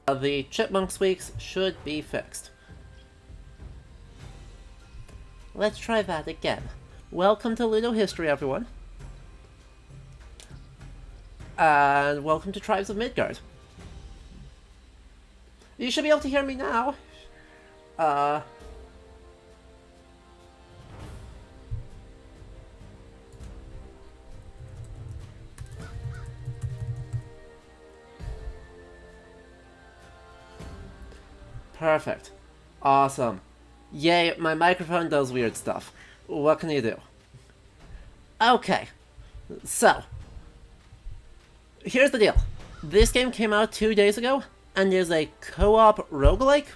The chipmunk squeaks should be fixed. Let's try that again. Welcome to Ludo History, everyone. And welcome to Tribes of Midgard. You should be able to hear me now. Perfect. Awesome. Yay, my microphone does weird stuff. What can you do? Okay. So, here's the deal. This game came out 2 days ago, and there's a co-op roguelike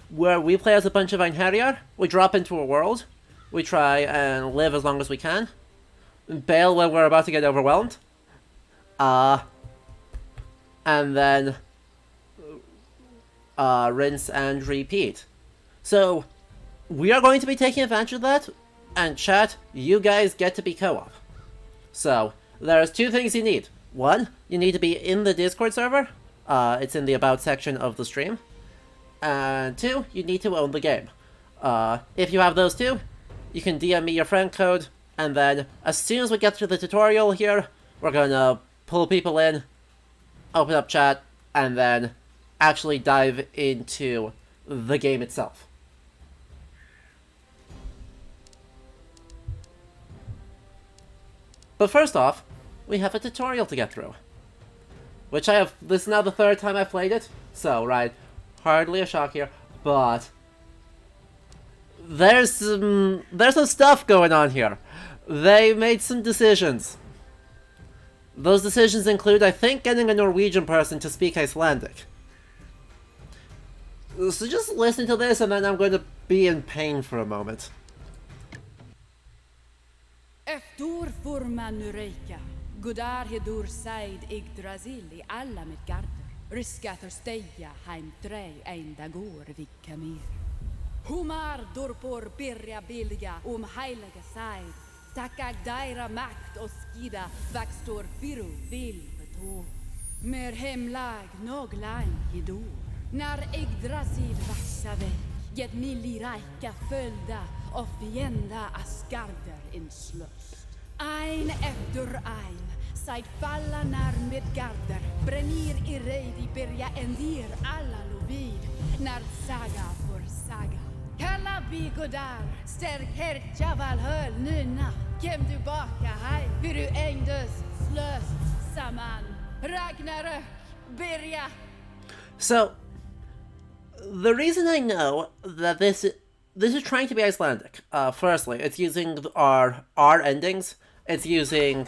where we play as a bunch of Einherjar. We drop into a world. We try and live as long as we can. Bail when we're about to get overwhelmed. And then rinse and repeat. So, we are going to be taking advantage of that, and chat, you guys get to be co-op. So, there's 2 things you need. 1, you need to be in the Discord server. It's in the About section of the stream. And 2, you need to own the game. If you have those 2, you can DM me your friend code, and then as soon as we get through the tutorial here, we're gonna pull people in, open up chat, and then actually dive into the game itself. But first off, we have a tutorial to get through. Which this is now the 3rd time I've played it, so, right, hardly a shock here, but there's some stuff going on here. They made some decisions. Those decisions include, I think, getting a Norwegian person to speak Icelandic. So just listen to this, and then I'm going to be in pain for a moment. Efter forman Nureika, Godar hedur Said Yggdrasil I alla Midgard. Ryskathor steja heim drej enda går vikamir. Humar dorpor birja bilja heilige Said. Tackag daira makt och skida vaxtor firu vill betå. Mer hemlag noglain hidor. När Yggdrasil vaxa väck, get milli rajka följda och fienda asgarder in slöst. Ein efter ein, seid falla när Midgarder, brennir I reidi birja endir alla lovid, när saga för saga. Kalla bigodar, stärk hertja valhöl nuna, kem du baka hej, hur du ängdes slöst samman. Ragnarök, birja. So, the reason I know that this is trying to be Icelandic. Firstly, it's using our R endings. It's using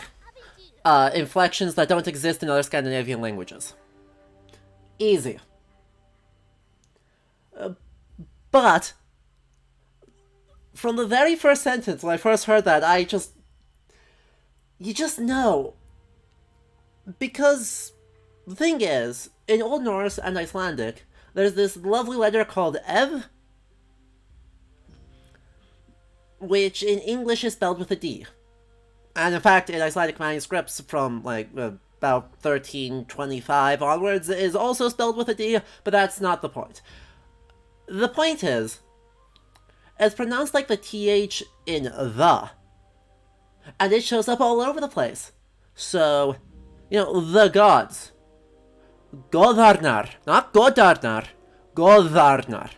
inflections that don't exist in other Scandinavian languages. Easy. But from the very first sentence, when I first heard that, you just know. Because the thing is, in Old Norse and Icelandic, there's this lovely letter called Ev, which in English is spelled with a D. And in fact, in Icelandic manuscripts from, like, about 1325 onwards, is also spelled with a D, but that's not the point. The point is, it's pronounced like the TH in the, and it shows up all over the place. So, the gods. Godarnar, not Godarnar, Godarnar.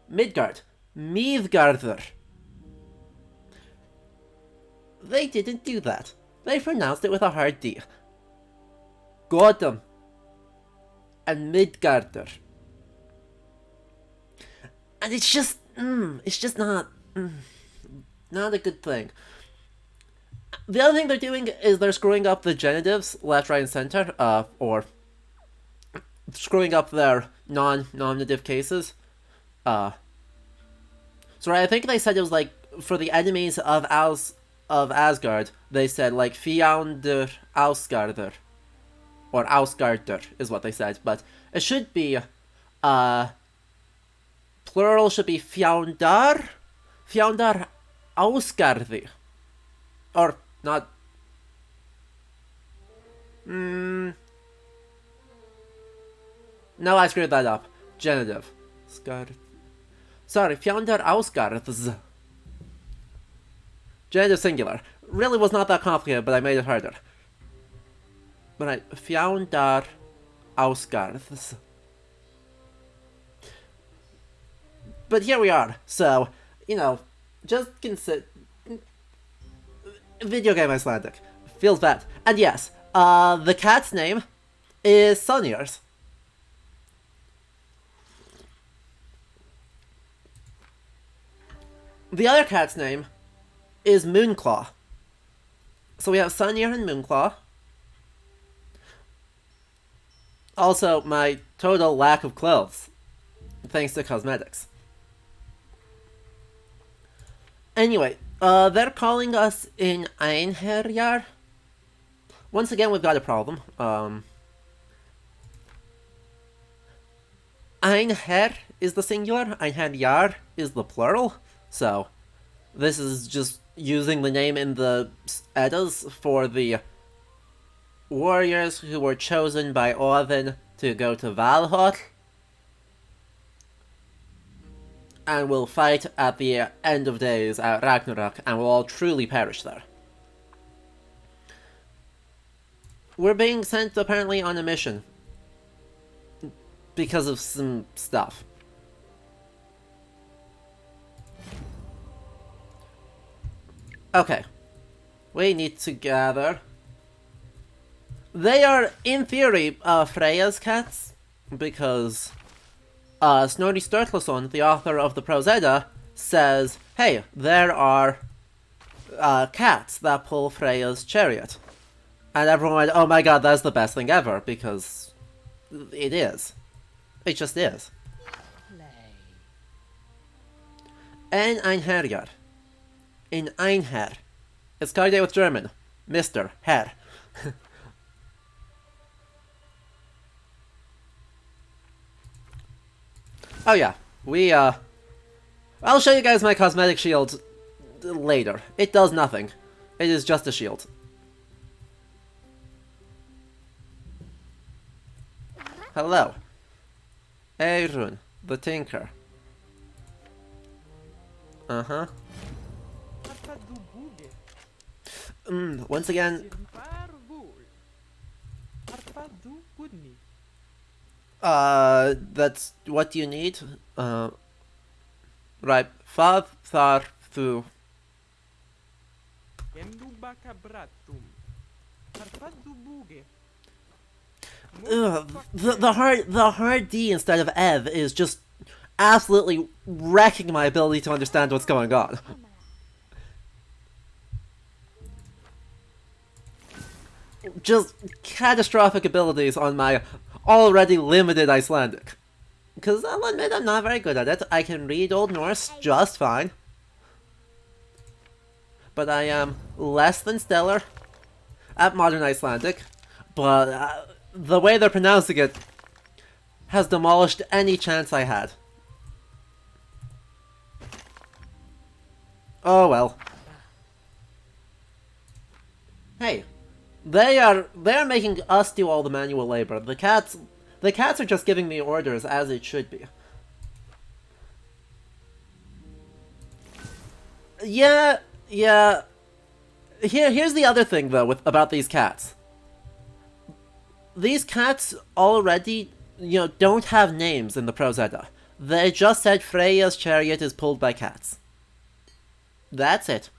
Midgard, Midgarður. They didn't do that. They pronounced it with a hard D. Godum and Midgarður. And it's just not a good thing. The other thing they're doing is they're screwing up the genitives left, right, and center, or screwing up their non-nominative cases. So I think they said it was like, for the enemies of Asgard, they said like Fjaundur Ausgardur. Or Ausgardur is what they said, but it should be, plural should be Fjaundar Ausgarði. Or, not... No, I screwed that up. Genitive. Scar. Sorry, Fjandar Ausgarths. Genitive singular. Really was not that complicated, but I made it harder. Right, Fjandar Ausgarths. But here we are, so, you know, just consider... Video game Icelandic. Feels bad. And yes, the cat's name is Sunears. The other cat's name is Moonclaw. So we have Sunear and Moonclaw. Also, my total lack of clothes, thanks to cosmetics. Anyway, they're calling us in Einherjar. Once again, we've got a problem. Einher is the singular, Einherjar is the plural. So, this is just using the name in the Eddas for the warriors who were chosen by Odin to go to Valhall and will fight at the end of days at Ragnarok and will all truly perish there. We're being sent apparently on a mission because of some stuff. Okay. We need to gather. They are, in theory, Freya's cats, because Snorri Sturluson, the author of the Prose Edda, says, hey, there are cats that pull Freya's chariot. And everyone went, oh my god, that's the best thing ever, because it is. It just is. En Einherjar. In Einher. It's Kage with German. Mr. Herr. Oh yeah, I'll show you guys my cosmetic shield later. It does nothing. It is just a shield. Hello. Eirun, the Tinker. Uh-huh. Once again... that's what you need. Right. Fav, thar, thu. The hard D instead of Ev is just absolutely wrecking my ability to understand what's going on. Just catastrophic abilities on my already limited Icelandic. Because I'll admit I'm not very good at it. I can read Old Norse just fine. But I am less than stellar at Modern Icelandic. But the way they're pronouncing it has demolished any chance I had. Oh well. Hey, they're making us do all the manual labor. The cats are just giving me orders as it should be. Yeah. Here's the other thing though about these cats. These cats already, don't have names in the Prose Edda. They just said Freya's chariot is pulled by cats. That's it.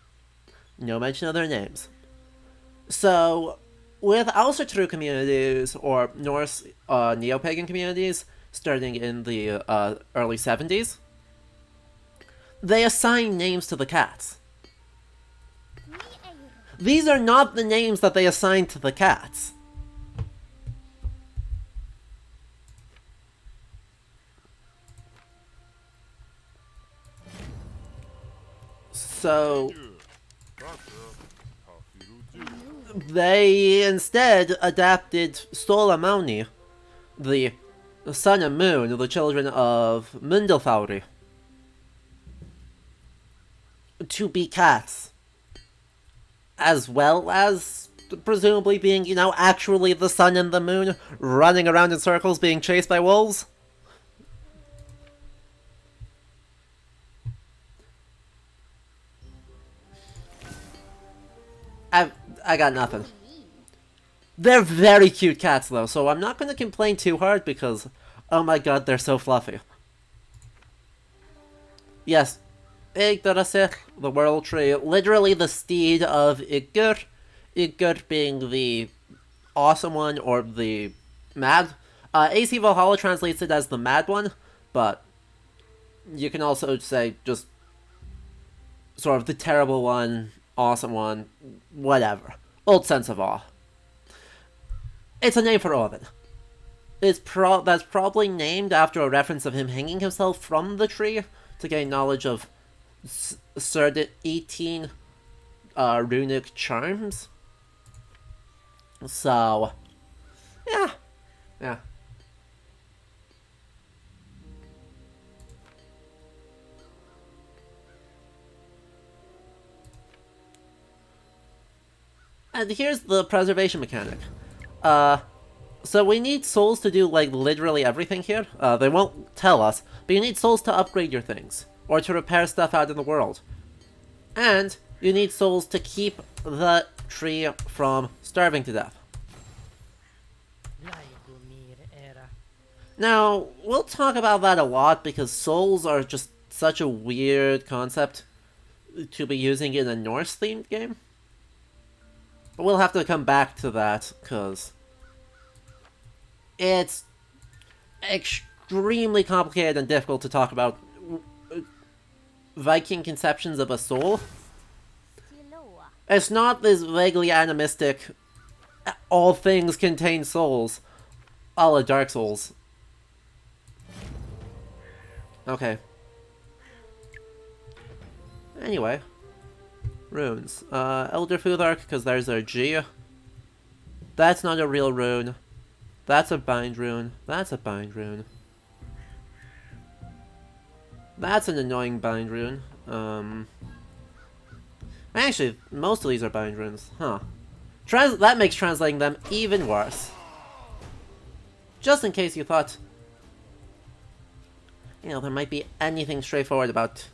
No mention of their names. So, with Austertrue communities, or Norse neo-pagan communities, starting in the early 70s, they assign names to the cats. These are not the names that they assign to the cats. So, they instead adapted Stolamauni, the sun and moon, the children of Mundilfári, to be cats, as well as presumably being, you know, actually the sun and the moon running around in circles being chased by wolves. I got nothing. They're very cute cats though, so I'm not going to complain too hard because, oh my god, they're so fluffy. Yes, Yggdrasil, the world tree, literally the steed of Ygr. Ygr being the awesome one or the mad. AC Valhalla translates it as the mad one, but you can also say just sort of the terrible one, awesome one, whatever. Old sense of awe. It's a name for Odin. That's probably named after a reference of him hanging himself from the tree to gain knowledge of certain 18 runic charms. So, yeah. And here's the preservation mechanic. So we need souls to do, like, literally everything here. They won't tell us, but you need souls to upgrade your things, or to repair stuff out in the world. And you need souls to keep the tree from starving to death. Now, we'll talk about that a lot, because souls are just such a weird concept to be using in a Norse-themed game. But we'll have to come back to that, because it's extremely complicated and difficult to talk about Viking conceptions of a soul. It's not this vaguely animistic, all things contain souls, a la Dark Souls. Okay. Anyway. Runes. Elder Futhark, because there's our G. That's not a real rune. That's a bind rune. That's a bind rune. That's an annoying bind rune. Actually, most of these are bind runes. Huh. That makes translating them even worse. Just in case you thought, you know, there might be anything straightforward about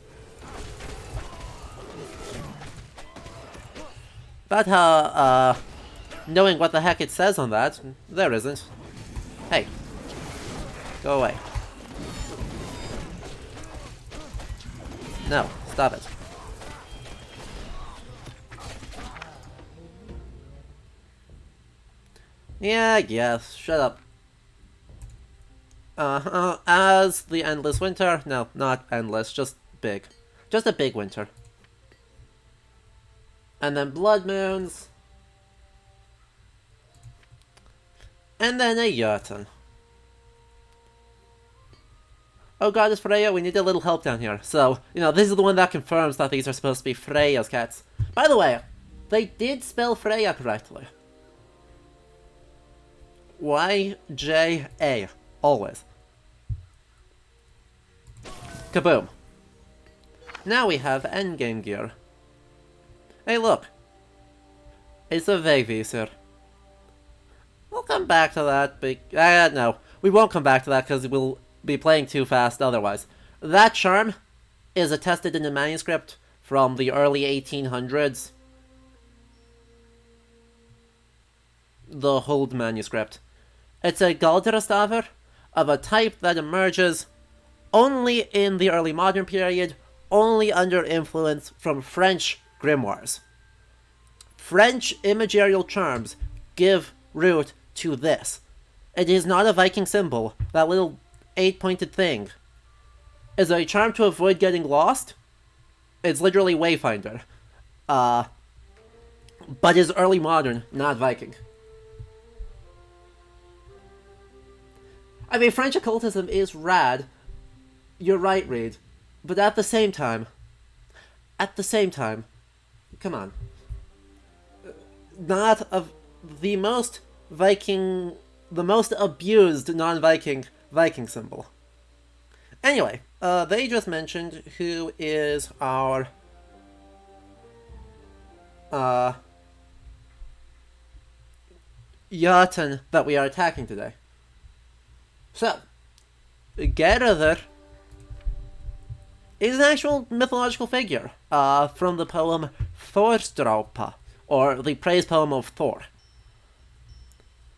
how, knowing what the heck it says on that, there isn't. Hey. Go away. No, stop it. Yeah, yes, shut up. As the endless winter, no, not endless, just big. Just a big winter. And then blood moons. And then a Jotun. Oh god, it's Freya, we need a little help down here. So, you know, this is the one that confirms that these are supposed to be Freya's cats. By the way, they did spell Freya correctly. Y-J-A. Always. Kaboom. Now we have Endgame Gear. Hey look. It's a Vegvisor. We'll come back to that, but no. We won't come back to that because we'll be playing too fast otherwise. That charm is attested in a manuscript from the early 1800s. The Hold manuscript. It's a Galdrastaver of a type that emerges only in the early modern period, only under influence from French grimoires. French imagerial charms give root to this. It is not a Viking symbol. That little 8-pointed thing is a charm to avoid getting lost. It's literally Wayfinder. But is early modern, not Viking. I mean, French occultism is rad. You're right, Reed. But at the same time, come on. Not of the most Viking, the most abused non-Viking Viking symbol. Anyway, they just mentioned who is our Jotun that we are attacking today. So, Gerður is an actual mythological figure from the poem Thorstrápa, or the praise poem of Thor.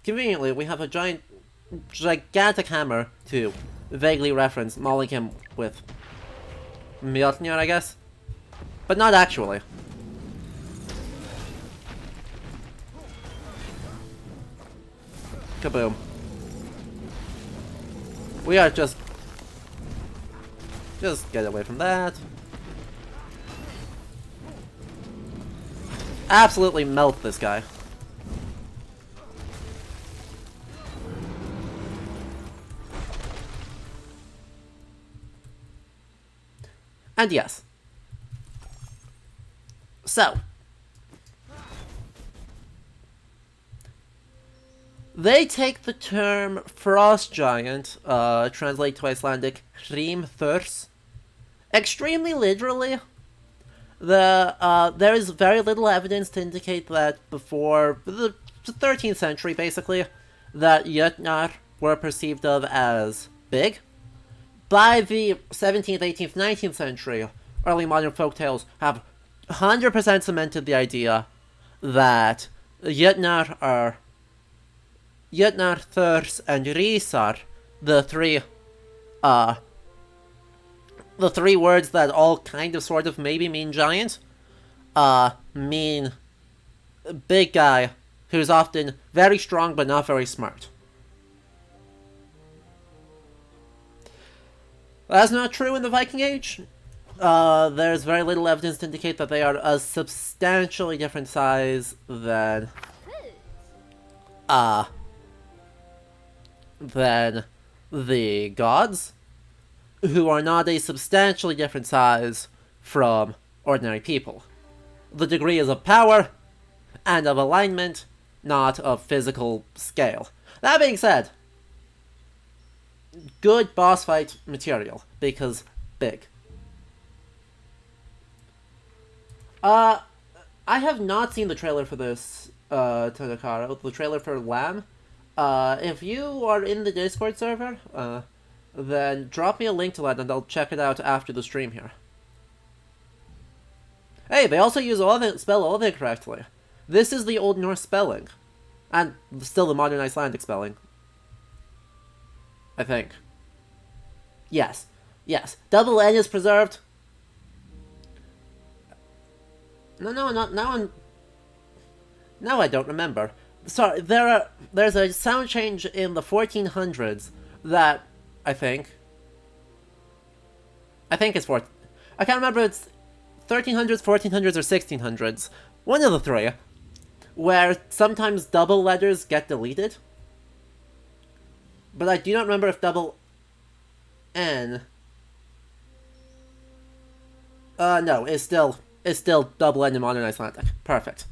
Conveniently, we have a gigantic hammer to vaguely reference mauling him with Mjolnir, I guess. But not actually. Kaboom. We are just get away from that. Absolutely melt this guy. And yes. So. They take the term frost giant, translate to Icelandic Hrimthurs, extremely literally. There is very little evidence to indicate that before the 13th century, basically, that Jötnar were perceived of as big. By the 17th, 18th, 19th century, early modern folktales have 100% cemented the idea that Jötnar, Thurs, and Risar, the three words that all kind of sort of maybe mean giant, mean big guy who's often very strong but not very smart. That's not true in the Viking Age. There's very little evidence to indicate that they are a substantially different size than the gods, who are not a substantially different size from ordinary people. The degree is of power and of alignment, not of physical scale. That being said, good boss fight material, because big. I have not seen the trailer for this, Todokaro, the trailer for Lamb. If you are in the Discord server, then drop me a link to that and I'll check it out after the stream here. Hey, they also spell all of it correctly. This is the Old Norse spelling. And still the modern Icelandic spelling. I think. Yes. Yes. Double N is preserved. No, now I don't remember. Sorry, there's a sound change in the 1400s that I think it's I can't remember if it's 1300s, 1400s, or 1600s. One of the three, where sometimes double letters get deleted. But I do not remember if double N. No, it's still double N in modern Icelandic. Perfect.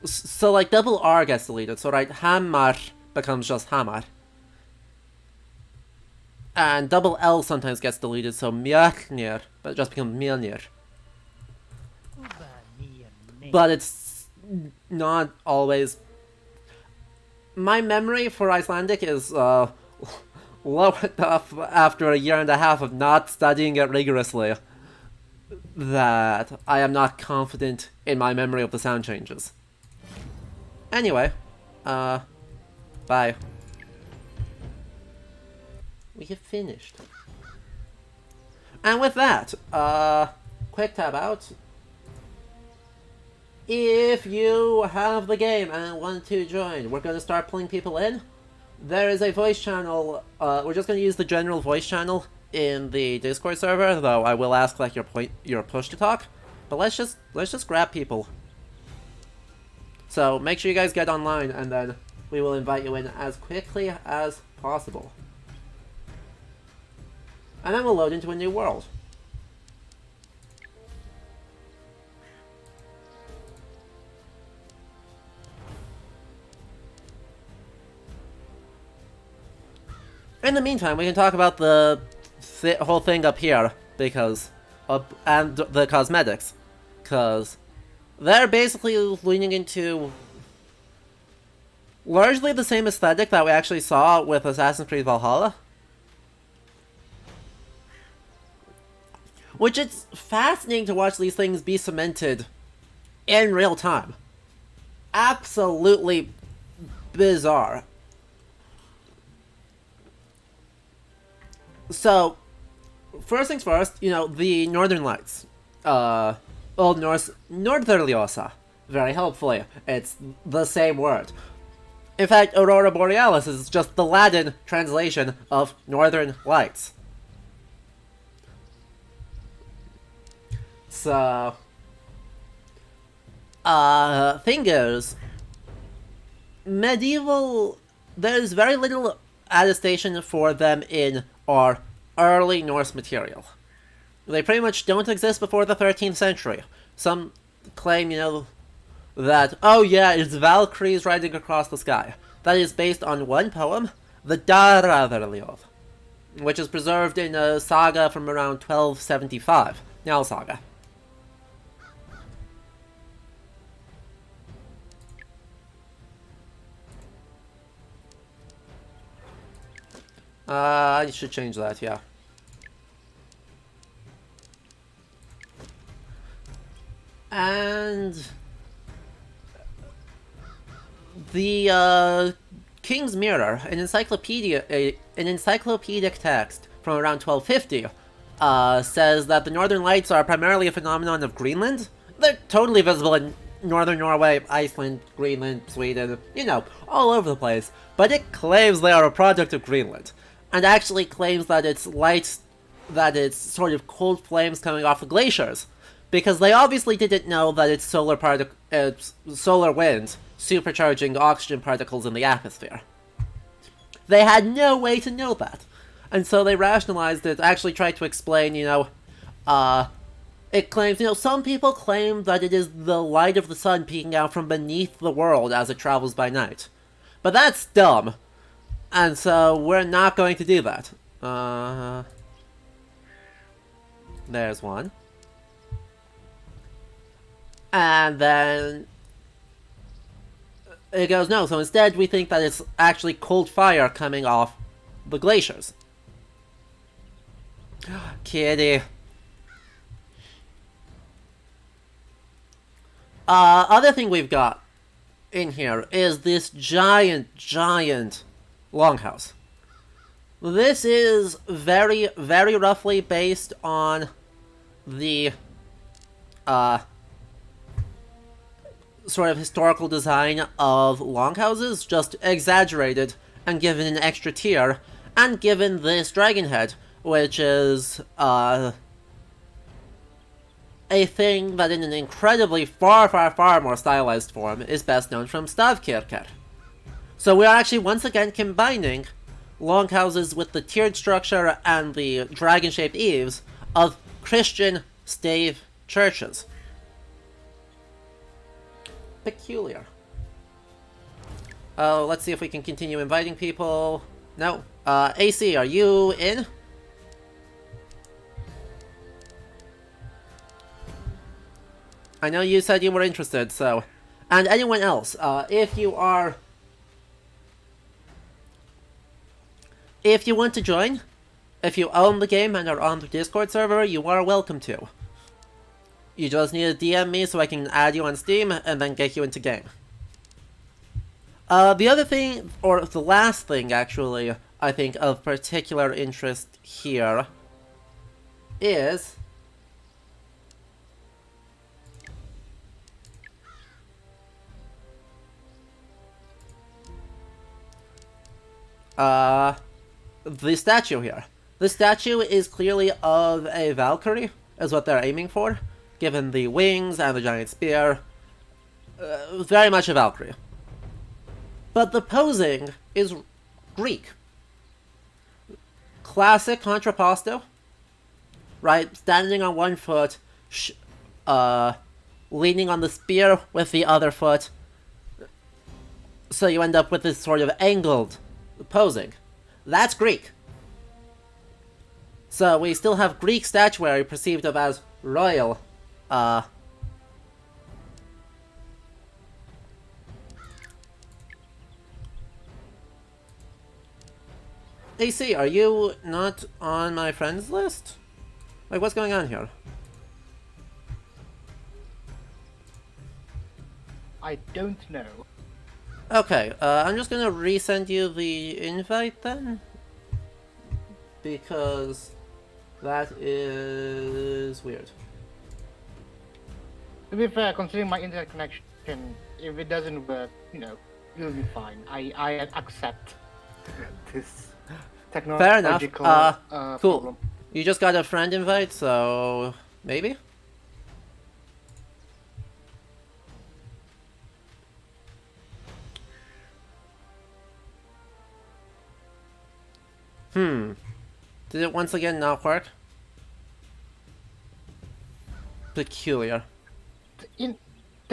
So like double R gets deleted, so right, Hamar becomes just Hamar. And double L sometimes gets deleted, so Mjölnir, but it just becomes Mjölnir. But it's not always... My memory for Icelandic is low enough after a year and a half of not studying it rigorously that I am not confident in my memory of the sound changes. Anyway, bye. We have finished. And with that, quick tab out. If you have the game and want to join, we're going to start pulling people in. There is a voice channel, we're just going to use the general voice channel in the Discord server, though I will ask like your push to talk. But let's just grab people. So make sure you guys get online, and then we will invite you in as quickly as possible. And then we'll load into a new world. In the meantime, we can talk about the whole thing up here because and the cosmetics, because they're basically leaning into largely the same aesthetic that we actually saw with Assassin's Creed Valhalla. Which it's fascinating to watch these things be cemented in real time. Absolutely bizarre. So, first things first, the Northern Lights. Old Norse Norðurljósa. Very helpfully, it's the same word. In fact, Aurora Borealis is just the Latin translation of Northern Lights. So, thing is, medieval, there's very little attestation for them in our early Norse material. They pretty much don't exist before the 13th century. Some claim, that, oh yeah, it's Valkyries riding across the sky. That is based on one poem, the Daraðarljóð, which is preserved in a saga from around 1275, Njál Saga. I should change that, yeah. And the King's Mirror, an encyclopedic text from around 1250, says that the Northern Lights are primarily a phenomenon of Greenland. They're totally visible in Northern Norway, Iceland, Greenland, Sweden, all over the place. But it claims they are a product of Greenland, and actually claims that it's sort of cold flames coming off of glaciers, because they obviously didn't know that it's solar wind supercharging oxygen particles in the atmosphere. They had no way to know that, and so they rationalized it, actually tried to explain, it claims, some people claim that it is the light of the sun peeking out from beneath the world as it travels by night. But that's dumb. And so we're not going to do that. There's one. And then it goes, no, so instead we think that it's actually cold fire coming off the glaciers. Kitty. Other thing we've got in here is this giant Longhouse. This is very, very roughly based on the sort of historical design of longhouses, just exaggerated and given an extra tier, and given this dragon head, which is a thing that in an incredibly far more stylized form is best known from Stavkirkir. So we are actually once again combining longhouses with the tiered structure and the dragon-shaped eaves of Christian stave churches. Peculiar. Oh, let's see if we can continue inviting people. No. AC, are you in? I know you said you were interested, so... And anyone else, if you want to join, if you own the game and are on the Discord server, you are welcome to. You just need to DM me so I can add you on Steam and then get you into game. The other thing, or the last thing actually, I think of particular interest here is the statue here. The statue is clearly of a Valkyrie, is what they're aiming for, given the wings and the giant spear. Very much a Valkyrie. But the posing is Greek. Classic contrapposto, right? Standing on one foot, leaning on the spear with the other foot. So you end up with this sort of angled posing. That's Greek. So we still have Greek statuary perceived of as royal. AC, are you not on my friends list? Like, what's going on here? I don't know. Okay, I'm just gonna resend you the invite then. Because that is weird. To be fair, considering my internet connection, if it doesn't work, you'll be fine. I accept this Fair enough. technological Cool. problem. You just got a friend invite, so maybe? Did it once again not work? Peculiar. The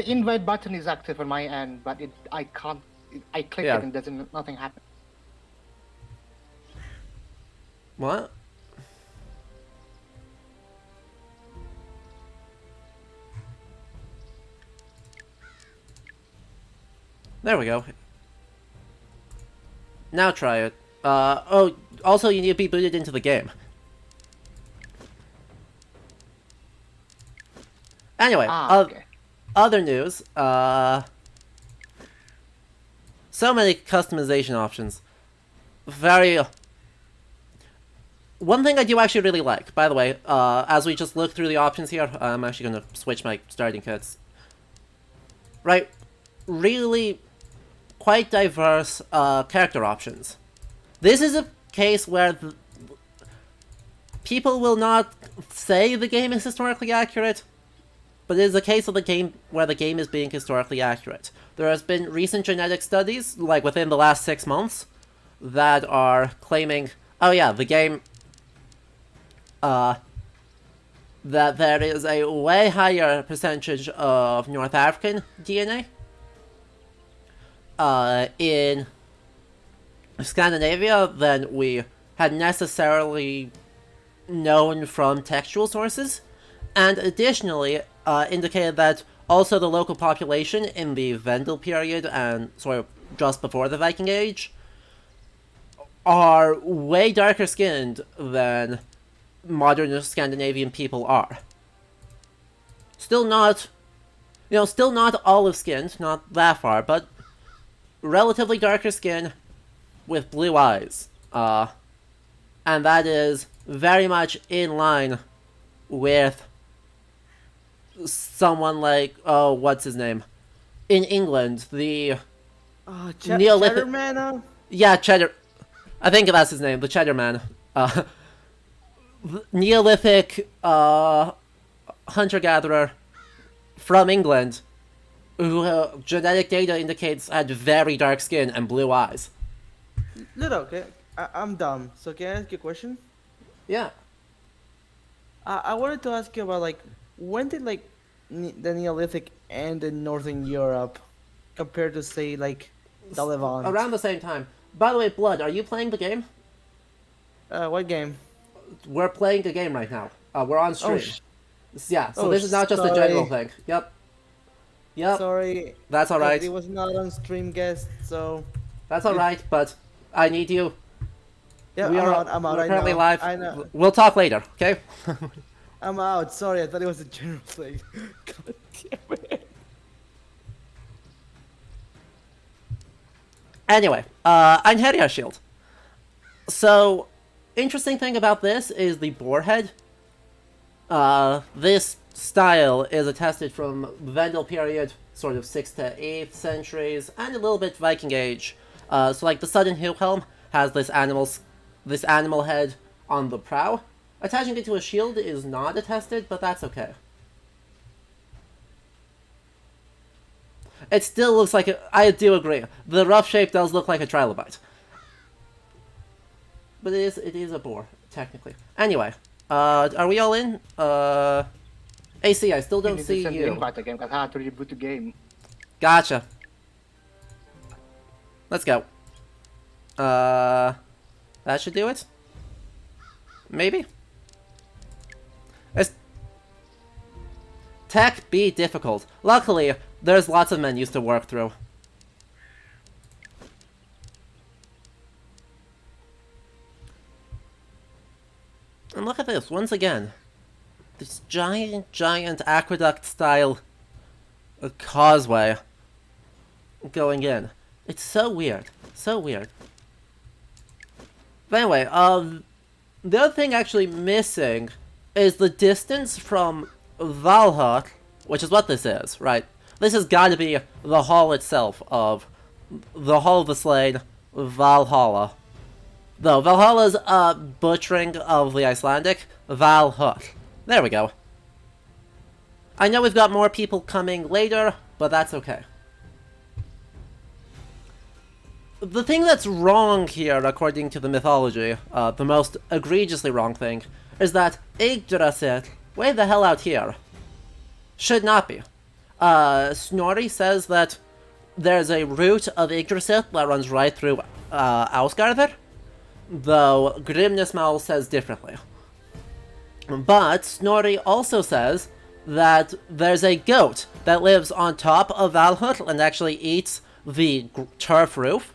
invite button is active on my end, but I can't. I click Yeah. it and nothing happens. What? There we go. Now try it. Oh, also you need to be booted into the game. Anyway, Okay. other news, so many customization options. One thing I do actually really like, by the way, as we just look through the options here, I'm actually gonna switch my starting kits. Right, really quite diverse, character options. This is a case where people will not say the game is historically accurate, but it is a case of the game where the game is being historically accurate. There has been recent genetic studies, like within the last 6 months, that are claiming, oh yeah, the game, that there is a way higher percentage of North African DNA in Scandinavia than we had necessarily known from textual sources, and additionally indicated that also the local population in the Vendel period and sort of just before the Viking Age are way darker skinned than modern Scandinavian people are. Still not olive skinned, not that far, but relatively darker skin with blue eyes. And that is very much in line with someone like, oh, what's his name? In England, the Neolithic... Cheddar Man? Yeah, Cheddar. I think that's his name, the Cheddar Man. Neolithic hunter-gatherer from England who genetic data indicates had very dark skin and blue eyes. Little, okay. I'm dumb. So can I ask you a question? Yeah. I wanted to ask you about like when did like the Neolithic end in Northern Europe compared to say like the Levant? Around the same time. By the way, Blood, are you playing the game? What game? We're playing the game right now. We're on stream. Yeah, so Oh, this is not just a sorry. general thing. Yep. Sorry. That's alright. It was not on stream guest, so. That's alright, but I need you. Yeah, I'm out. We're I currently know. live. I know. We'll talk later, okay? I'm out. Sorry, I thought it was a general thing. God damn it. Anyway, Einherjar shield. So, interesting thing about this is the boar head. This style is attested from Vendel period, sort of 6th to 8th centuries, and a little bit Viking Age. So like the Sudden Hill Helm has this animal head on the prow. Attaching it to a shield is not attested, but that's okay. It still looks like I do agree. The rough shape does look like a trilobite. But it is a boar, technically. Anyway, are we all in? AC, I still don't need see to send the you. invite again because I had to reboot the game. Gotcha. Let's go. That should do it? Maybe? tech be difficult. Luckily, there's lots of menus to work through. And look at this, once again. This giant aqueduct-style causeway going in. It's so weird. So weird. But anyway, the other thing actually missing is the distance from Valhalla, which is what this is, right? This has got to be the hall itself of the Hall of the Slain, Valhalla. Though, Valhalla's a butchering of the Icelandic, Valhut. There we go. I know we've got more people coming later, but that's okay. The thing that's wrong here, according to the mythology, the most egregiously wrong thing, is that Yggdrasil, way the hell out here, should not be. Snorri says that there's a route of Yggdrasil that runs right through Ausgarður, though Grimnismal says differently. But Snorri also says that there's a goat that lives on top of Valhut and actually eats the turf roof,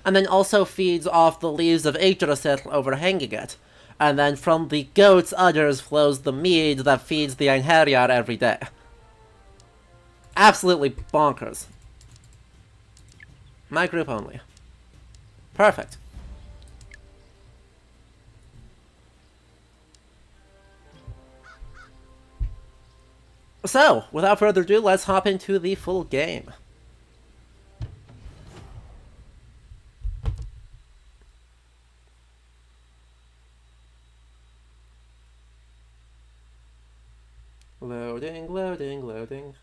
and then also feeds off the leaves of Yggdrasil overhanging it. And then from the goat's udders flows the mead that feeds the Einherjar every day. Absolutely bonkers. My group only. Perfect. So, without further ado, let's hop into the full game. Loading, loading, loading.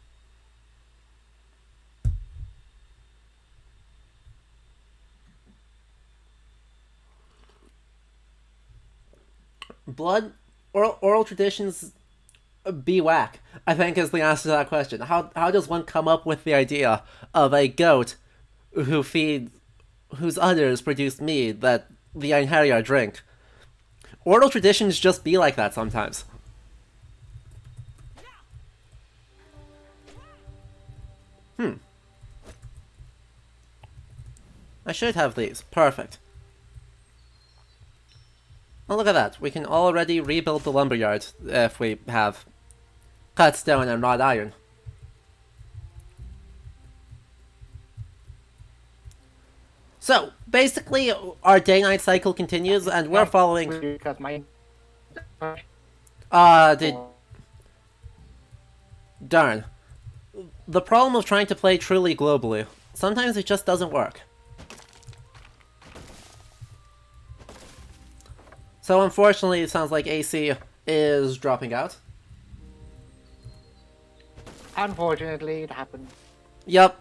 Blood, oral traditions be whack, I think is the answer to that question. How does one come up with the idea of a goat whose udders produce mead that the Einherjar drink? Oral traditions just be like that sometimes. I should have these. Perfect. Oh, look at that. We can already rebuild the lumberyard if we have cut stone and wrought iron. So, basically, our day-night cycle continues, and we're following... Because my... Darn. The problem of trying to play truly globally. Sometimes it just doesn't work. So unfortunately, it sounds like AC is dropping out. Unfortunately, it happens. Yep.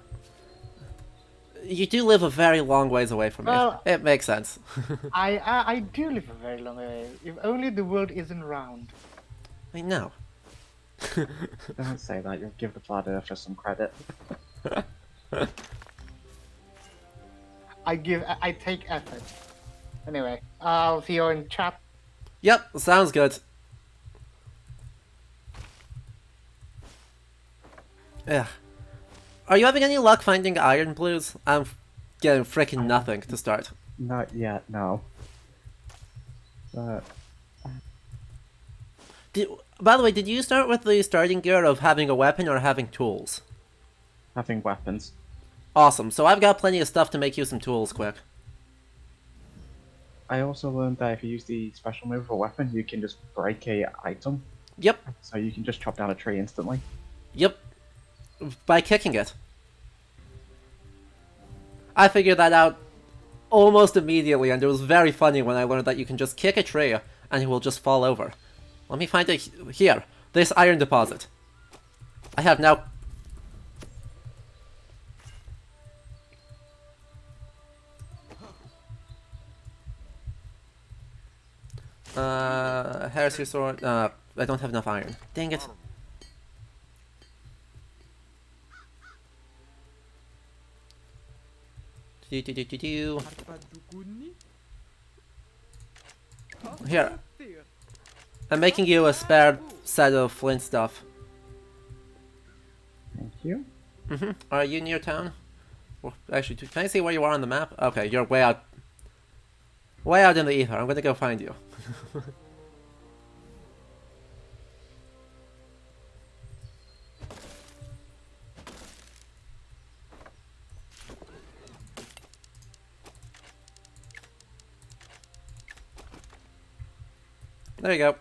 You do live a very long ways away from me. Well, it makes sense. I do live a very long way. If only the world isn't round. I know. Don't say that, you'll give the flat earther some credit. I take effort. Anyway, I'll see you in chat. Yep, sounds good. Ugh. Are you having any luck finding iron blues? I'm getting freaking nothing to start. Not yet, no. But... By the way, did you start with the starting gear of having a weapon or having tools? having weapons. Awesome, so I've got plenty of stuff to make you some tools quick. I also learned that if you use the special move of a weapon, you can just break a item. Yep. So you can just chop down a tree instantly. Yep. By kicking it. I figured that out almost immediately, and it was very funny when I learned that you can just kick a tree and it will just fall over. Let me find it here. This iron deposit. I have now... heresy sword. I don't have enough iron. Dang it. Here. I'm making you a spare set of flint stuff. you. Are you near town? Well, actually, can I see where you are on the map? Okay, you're way out. Way out in the ether. I'm gonna go find you. There you go.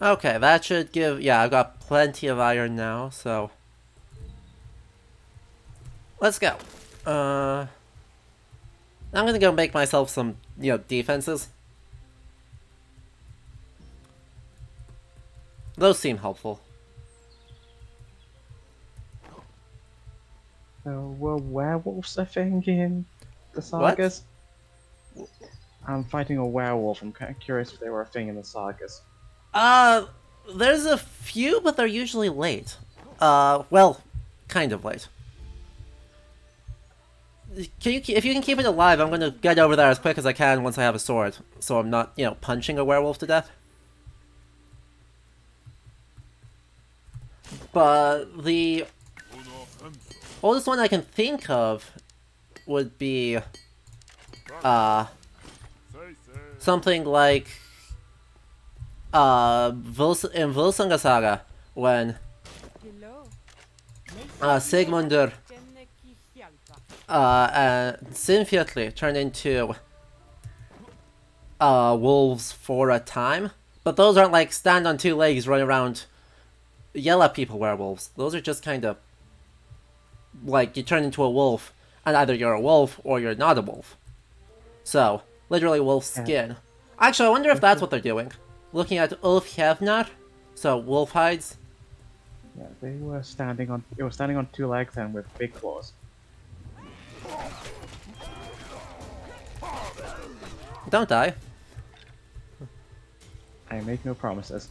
Okay, that should give... Yeah, I've got plenty of iron now, so... Let's go. I'm gonna go make myself some, defenses. Those seem helpful. Were werewolves a thing in the sagas? I'm fighting a werewolf. I'm kind of curious if they were a thing in the sagas. There's a few, but they're usually late. Well, kind of late. If you can keep it alive, I'm gonna get over there as quick as I can once I have a sword, so I'm not, punching a werewolf to death. But the oldest one I can think of would be, something like, in Volsunga Saga, when, Sigmundur, and Sinfjotli turned into, wolves for a time. But those aren't like stand on two legs, run around, yell at people werewolves. Those are just kind of like you turn into a wolf, and either you're a wolf or you're not a wolf. So, literally wolf skin. Actually, I wonder if that's what they're doing. Looking at Ulf Hevnar, so wolf hides. Yeah, they were standing on two legs and with big claws. Don't die. I make no promises.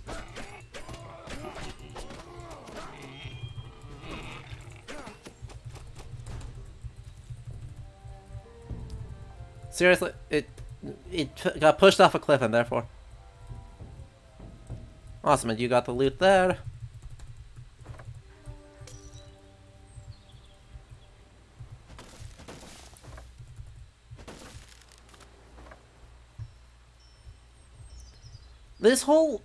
Seriously, it got pushed off a cliff and therefore. Awesome, and you got the loot there. This whole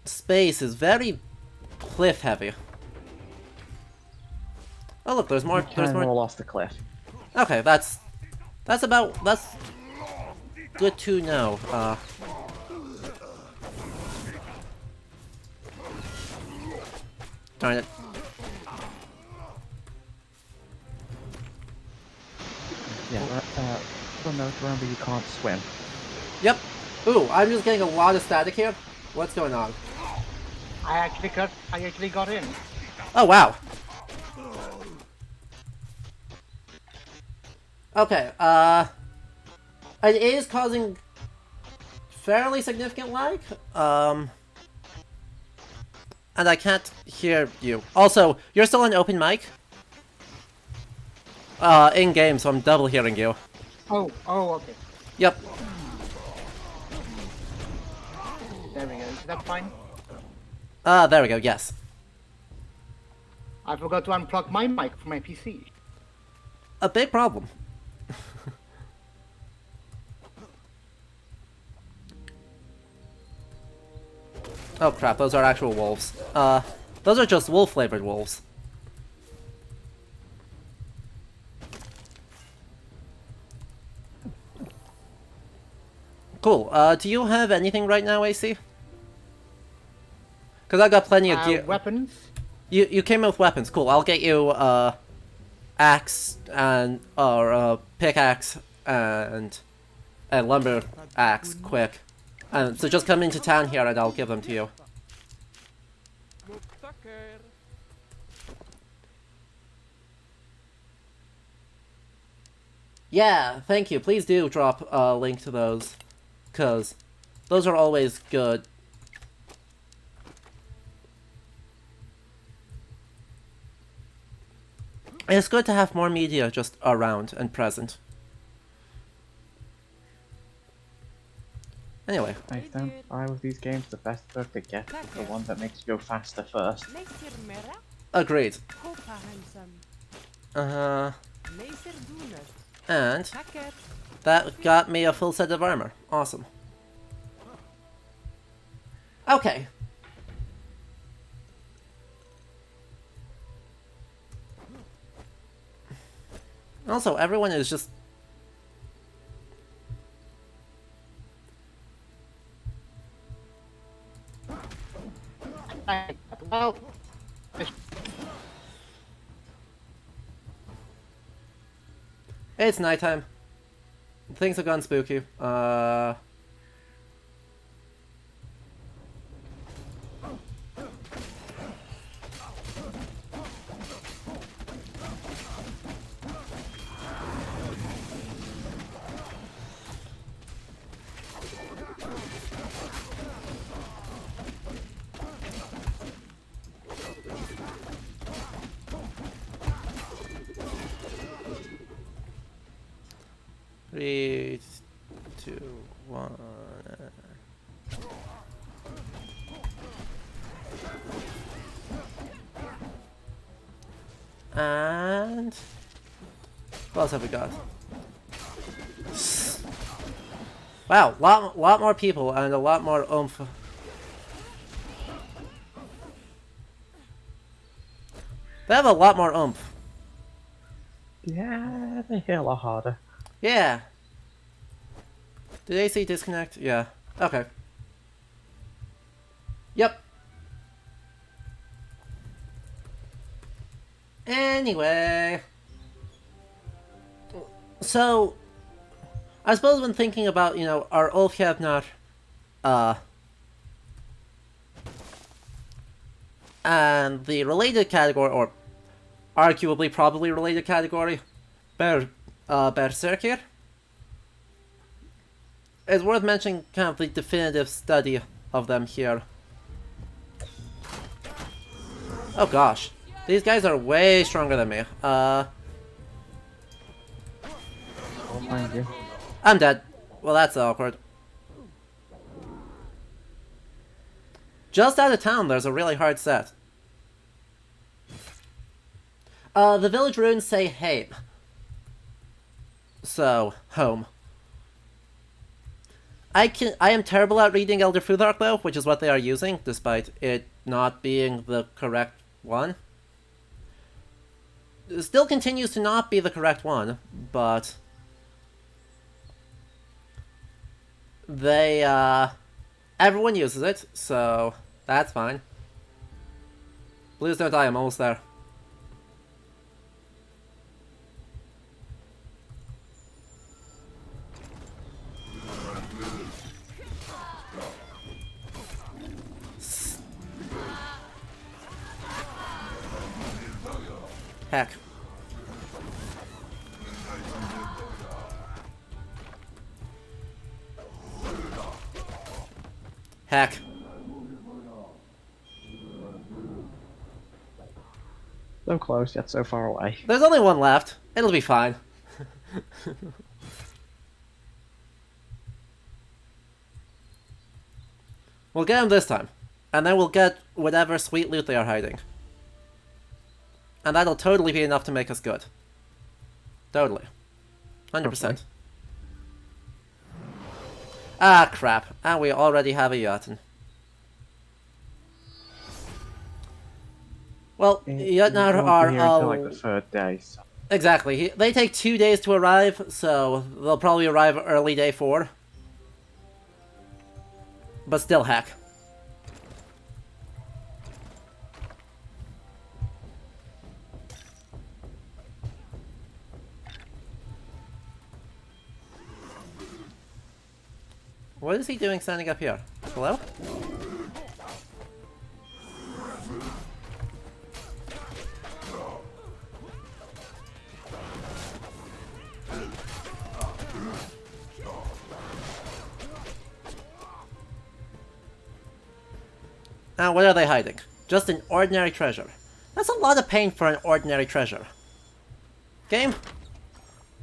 space is very cliff heavy. Oh look, there's more. There's more. Roll off the cliff. Okay, that's good to know. Darn it. Yeah, remember you can't swim. Yep. Ooh, I'm just getting a lot of static here. What's going on? I actually got in. Oh wow. Okay, it is causing fairly significant lag, and I can't hear you. Also, you're still on open mic? In-game, so I'm double hearing you. Oh, okay. Yep. There we go. Is that fine? There we go, yes. I forgot to unplug my mic from my PC. A big problem. Oh crap, those are actual wolves. Those are just wolf-flavored wolves. Cool, do you have anything right now, AC? Because I got plenty of gear. Weapons? You came in with weapons, cool. I'll get you, axe and, or, pickaxe and lumber axe quick. So just come into town here and I'll give them to you. Yeah, thank you. Please do drop a link to those, because those are always good. It's good to have more media just around and present. Anyway. I stand by with these games. The best book to get is the one that makes you go faster first. Agreed. And that got me a full set of armor. Awesome. Okay. Also, everyone is just... Well, It's nighttime. Things have gone spooky. Three, two, one. And what else have we got? Wow, lot more people and a lot more oomph. They have a lot more oomph. Yeah, they hit a lot harder. Yeah. Did AC disconnect? Yeah. Okay. Yep. Anyway. So, I suppose when thinking about, our Ulfhevnar, and the related category, or arguably probably related category, Berserker, it's worth mentioning kind of the definitive study of them here. Oh gosh, these guys are way stronger than me. Oh, mind you. I'm dead. Well, that's awkward. Just out of town, there's a really hard set. The village runes say hey. So, home. I am terrible at reading Elder Futhark though, which is what they are using, despite it not being the correct one. It still continues to not be the correct one, but they, everyone uses it, so that's fine. Blues don't die, I'm almost there. Heck. Heck. So close, yet so far away. There's only one left. It'll be fine. We'll get him this time. And then we'll get whatever sweet loot they are hiding. And that'll totally be enough to make us good. Totally. 100%. Okay. Ah, crap. And we already have a Jotun. Well, Jotnar are all... like the third day, so. Exactly. They take 2 days to arrive, so they'll probably arrive early day 4. But still, heck. What is he doing standing up here? Hello? Now, what are they hiding? Just an ordinary treasure. That's a lot of pain for an ordinary treasure. Game?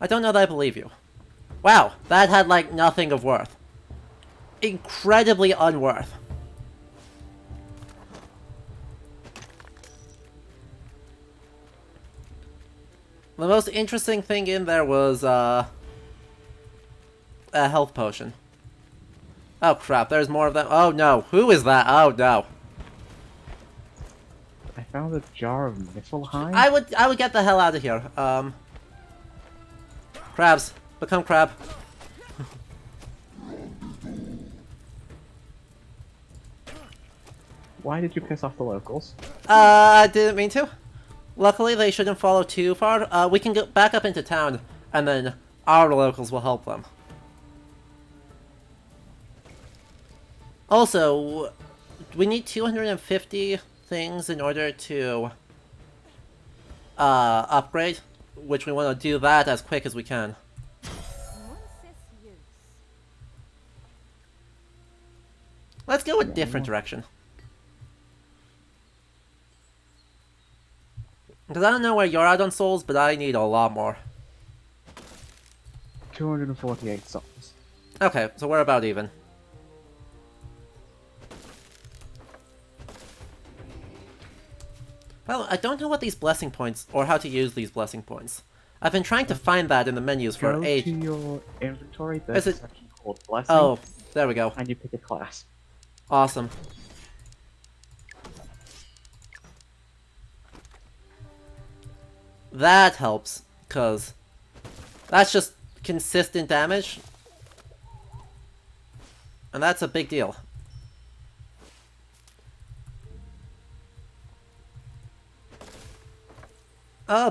I don't know that I believe you. Wow, that had like nothing of worth. Incredibly unworth. The most interesting thing in there was, a health potion. Oh crap, there's more of them. Oh no, who is that? Oh no. I found a jar of Niflheim. I would get the hell out of here. Crabs, become crab. Why did you piss off the locals? I didn't mean to. Luckily, they shouldn't follow too far. We can get back up into town, and then our locals will help them. Also, we need 250 things in order to upgrade, which we want to do that as quick as we can. Let's go a different direction. Because I don't know where you're at on souls, but I need a lot more. 248 souls. Okay, so we're about even. Well, I don't know what these blessing points, or how to use these blessing points. I've been trying to find that in the menus for Go ages. to your inventory, there's Is a it- section called Blessing, Oh, there we go. and you pick a class. Awesome. That helps, because that's just consistent damage. And that's a big deal.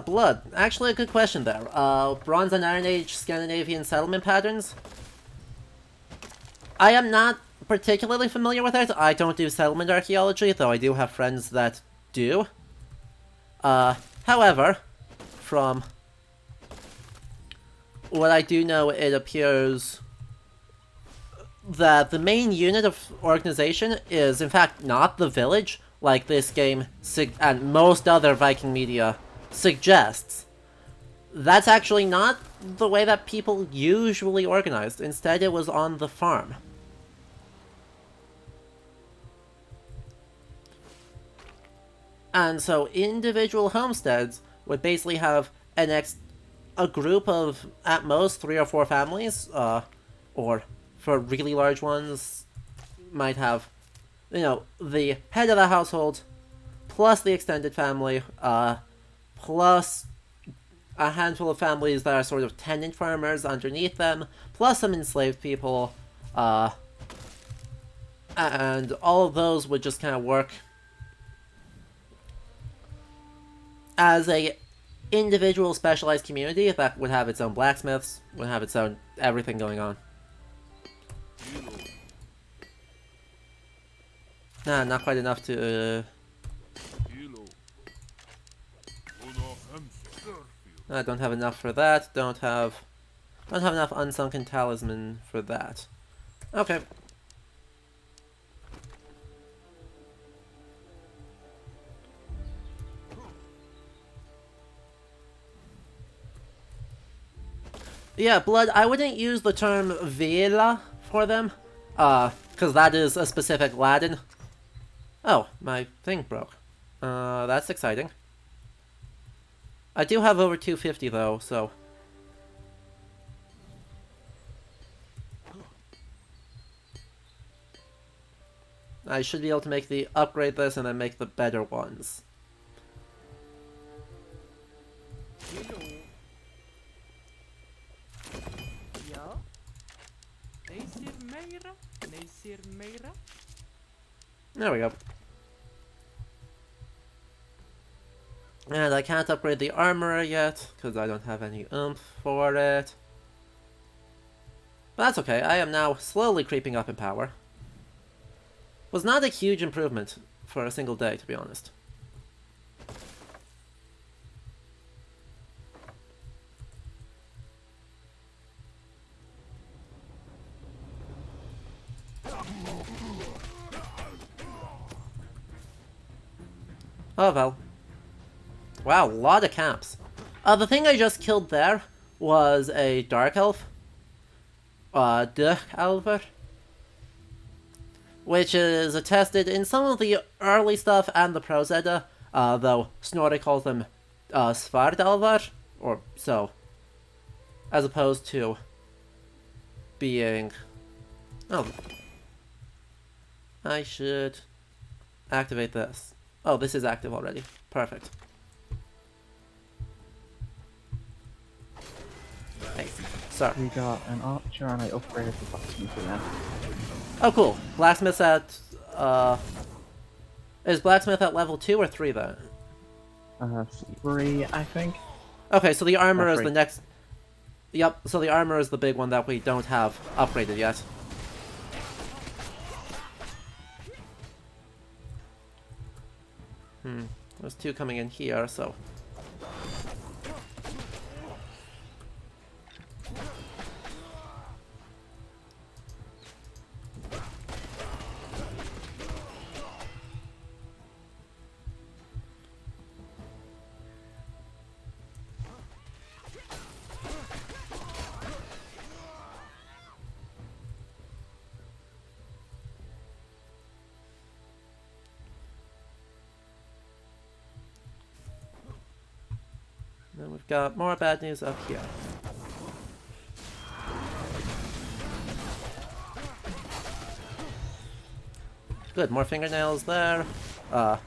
Blood. Actually, a good question there. Bronze and Iron Age Scandinavian settlement patterns. I am not particularly familiar with it. I don't do settlement archaeology, though I do have friends that do. However, from what I do know, it appears that the main unit of organization is, in fact, not the village, like this game and most other Viking media suggests. That's actually not the way that people usually organized. Instead, it was on the farm. And so individual homesteads would basically have a group of, at most, 3 or 4 families, or for really large ones, might have, you know, the head of the household, plus the extended family, plus a handful of families that are sort of tenant farmers underneath them, plus some enslaved people, and all of those would just kind of work as a individual specialized community that would have its own blacksmiths, would have its own everything going on. Nah, not quite enough to... I don't have enough for that. Don't have enough unsunken talisman for that. Okay. Yeah, blood, I wouldn't use the term vela for them, because that is a specific Latin. Oh, my thing broke. That's exciting. I do have over 250 though, so... I should be able to upgrade this and then make the better ones. There we go. And I can't upgrade the armor yet, because I don't have any oomph for it. But that's okay, I am now slowly creeping up in power. Was not a huge improvement for a single day, to be honest. Oh well. Wow, a lot of camps. The thing I just killed there was a Dark Elf. De Elver. Which is attested in some of the early stuff and the Prose Edda, though Snorri calls them Svardelvar, or so, as opposed to being... Oh. I should activate this. Oh, this is active already. Perfect. Hey, sorry. We got an archer and I upgraded the blacksmith again. Oh, cool. Blacksmith's at, is Blacksmith at level 2 or 3 then? 3, I think. Okay, so the armor is three. the next... Yep, so the armor is the big one that we don't have upgraded yet. There's 2 coming in here, so... Then we've got more bad news up here. Good, more fingernails there. That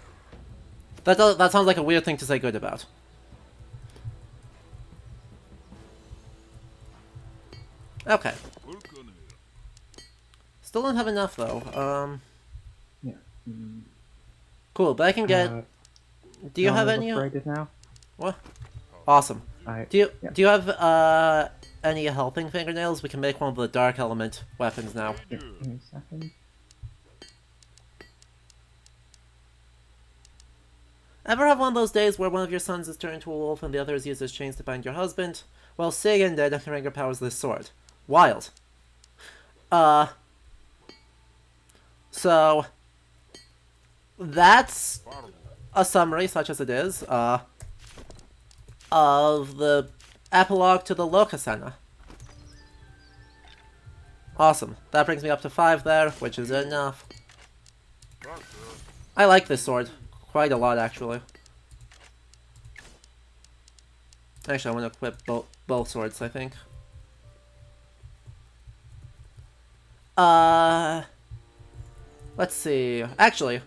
sounds like a weird thing to say good about. Okay. Still don't have enough though. Yeah. Cool, but I can get... do you have any... upgraded now? What? Awesome. Do Yeah. you have any helping fingernails? We can make one of the dark element weapons now. Give me a second. Ever have one of those days where one of your sons is turned into a wolf and the other is used as chains to bind your husband? Well, Sigyn did, and Ranger powers this sword. Wild. So... that's a summary, such as it is, of the epilogue to the Lokasena. Awesome. That brings me up to 5 there, which is enough. I like this sword. Quite a lot, actually. Actually, I want to equip both swords, I think. Let's see. Actually,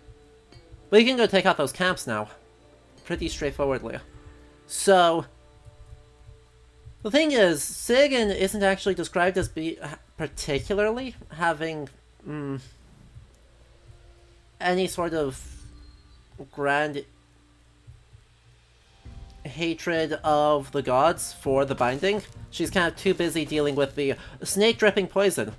we can go take out those camps now. Pretty straightforwardly. So, the thing is, Sigyn isn't actually described as particularly having any sort of grand hatred of the gods for the binding. She's kind of too busy dealing with the snake dripping poison.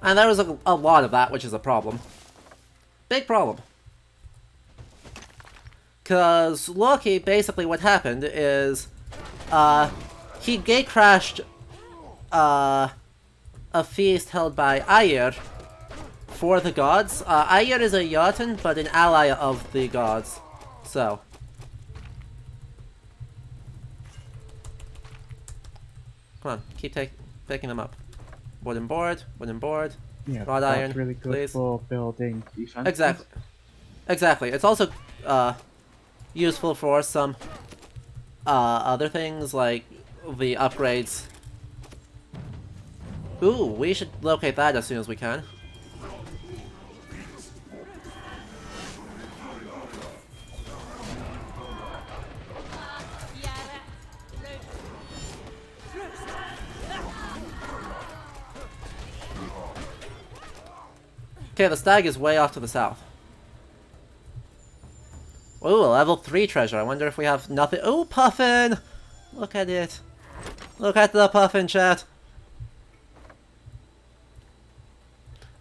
And there was a lot of that, which is a problem. Big problem. Because Loki, basically what happened is, he gate crashed a feast held by Aegir for the gods. Aegir is a Jotun, but an ally of the gods. So. Come on, keep picking them up. Wooden board, Yeah, wrought that's iron, really good please. for building defense. Exactly. Exactly. It's also useful for some other things, like the upgrades. Ooh, we should locate that as soon as we can. Okay, the stag is way off to the south. Ooh, a level 3 treasure. I wonder if we have nothing. Ooh, puffin! Look at it. Look at the puffin, chat.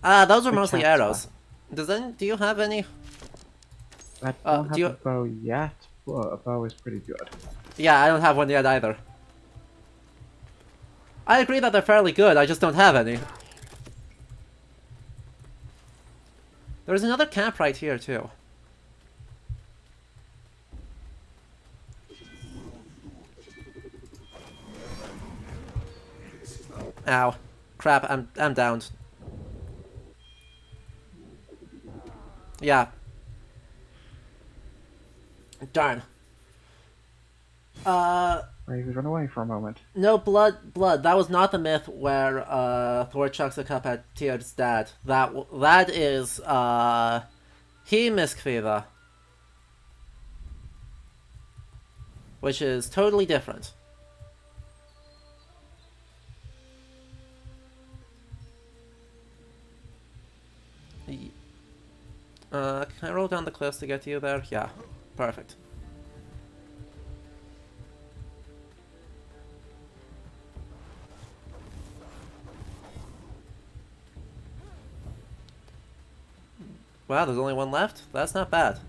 Those are mostly arrows. Do you have any? I don't have a bow yet, but a bow is pretty good. Yeah, I don't have one yet either. I agree that they're fairly good, I just don't have any. There's another camp right here, too. Ow. Crap, I'm downed. Yeah. Darn. Ravens run away for a moment. No, blood. That was not the myth where Thor chucks a cup at Tyr's dad. That is Himiskviða, which is totally different. Can I roll down the cliffs to get to you there? Yeah, perfect. Wow, there's only one left? That's not bad.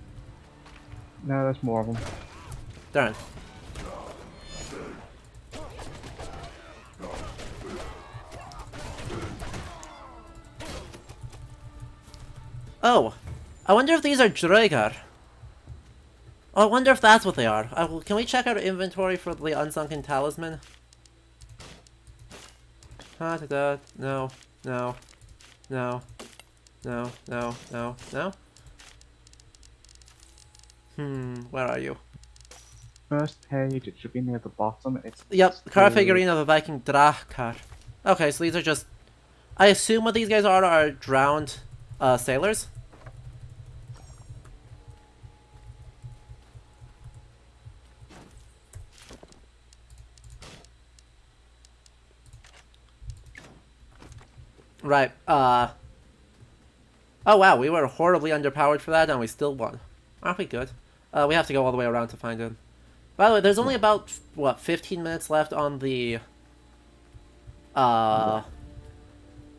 No, there's more of them. Darn. Oh, I wonder if these are Draegar. Oh, I wonder if that's what they are. Can we check our inventory for the Unsunken Talisman? No, no, no, no, no, no. Where are you? First page, it should be near the bottom. It's Yep, car figurine of a Viking Drakkar. Okay, so these are just... I assume what these guys are drowned sailors? Right, oh wow, we were horribly underpowered for that and we still won. Aren't we good? We have to go all the way around to find him. By the way, there's only about, what, 15 minutes left on the...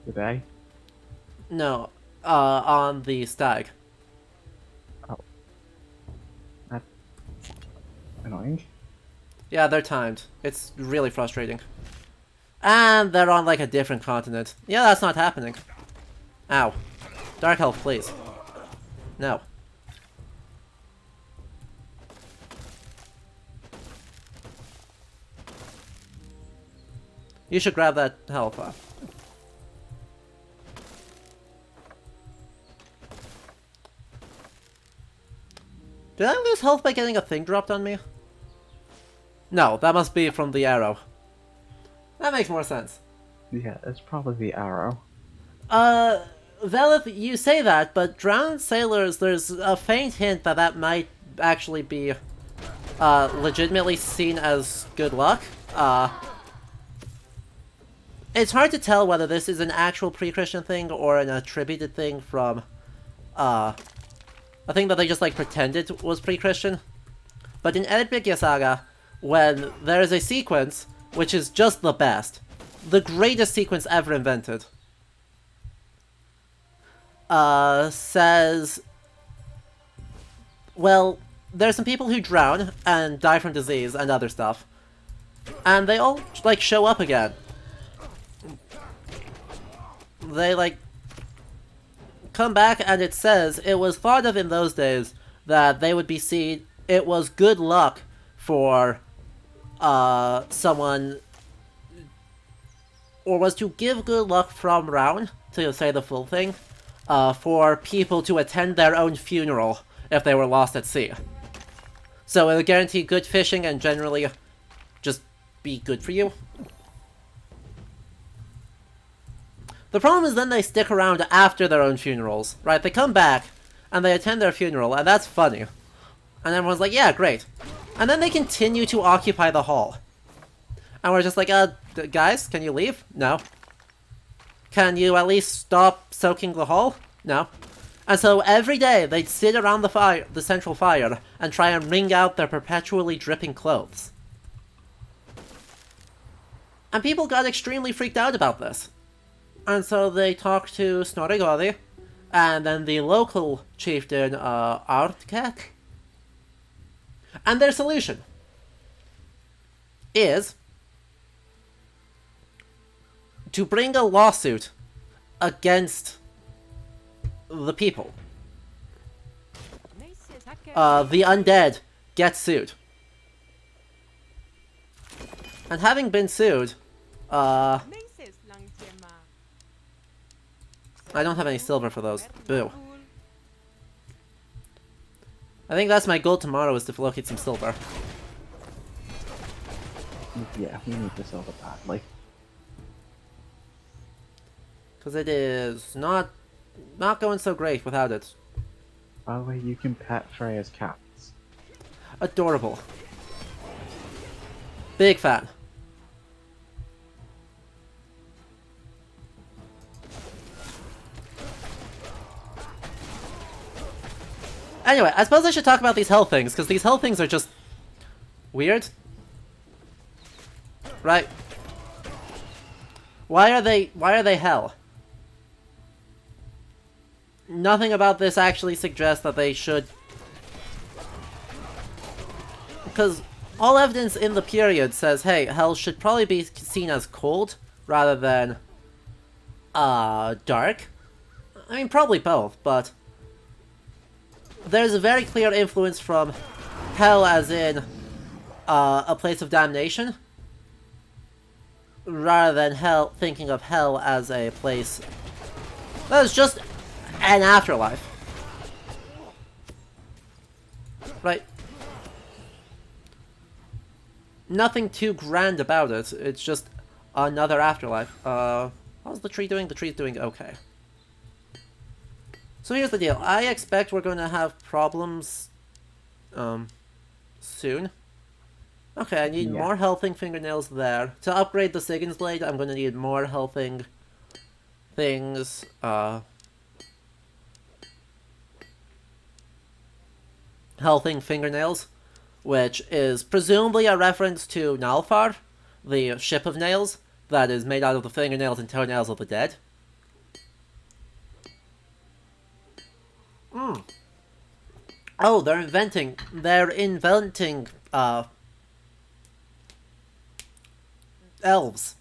Today? No, on the stag. Oh. That's annoying. Yeah, they're timed. It's really frustrating. And they're on, like, a different continent. Yeah, that's not happening. Ow. Dark Health, please. No. You should grab that health up. Did I lose health by getting a thing dropped on me? No, that must be from the arrow. That makes more sense. Yeah, it's probably the arrow. Velith, you say that, but drowned sailors, there's a faint hint that that might actually be, legitimately seen as good luck. It's hard to tell whether this is an actual pre-Christian thing or an attributed thing from, a thing that they just, like, pretended was pre-Christian. But in Endgame Saga, when there is a sequence, which is just the best, the greatest sequence ever invented, says, well, there's some people who drown and die from disease and other stuff, and they all, like, show up again. They, like, come back, and it says it was thought of in those days that they would be seen, it was good luck for, someone, or was to give good luck from Round, to say the full thing, for people to attend their own funeral if they were lost at sea. So it would guarantee good fishing and generally just be good for you. The problem is then they stick around after their own funerals, right? They come back, and they attend their funeral, and that's funny. And everyone's like, yeah, great. And then they continue to occupy the hall. And we're just like, guys, can you leave? No. Can you at least stop soaking the hall? No. And so every day they'd sit around the fire, the central fire, and try and wring out their perpetually dripping clothes. And people got extremely freaked out about this. And so they talked to Snorri Goði, and then the local chieftain, Ardkek. And their solution is to bring a lawsuit against the people. the undead get sued. And having been sued, I don't have any silver for those. Boo. I think that's my goal tomorrow, is to locate some silver. Yeah, we need the silver badly. Because it is not going so great without it. By the way, you can pet Freya's cats. Adorable. Big fan. Anyway, I suppose I should talk about these hell things, because these hell things are just weird. Right? Why are they hell? Nothing about this actually suggests that they should. Because all evidence in the period says, hey, hell should probably be seen as cold rather than dark. I mean, probably both, but there's a very clear influence from hell as in a place of damnation, rather than hell thinking of hell as a place that is just an afterlife. Right? Nothing too grand about it, it's just another afterlife. How's the tree doing? The tree's doing okay. So here's the deal. I expect we're going to have problems soon. Okay, I need more healthing fingernails there. To upgrade the Sigyn's Blade, I'm going to need more healthing things. Healthing fingernails, which is presumably a reference to Nalfar, the ship of nails that is made out of the fingernails and toenails of the dead. Oh, they're inventing elves.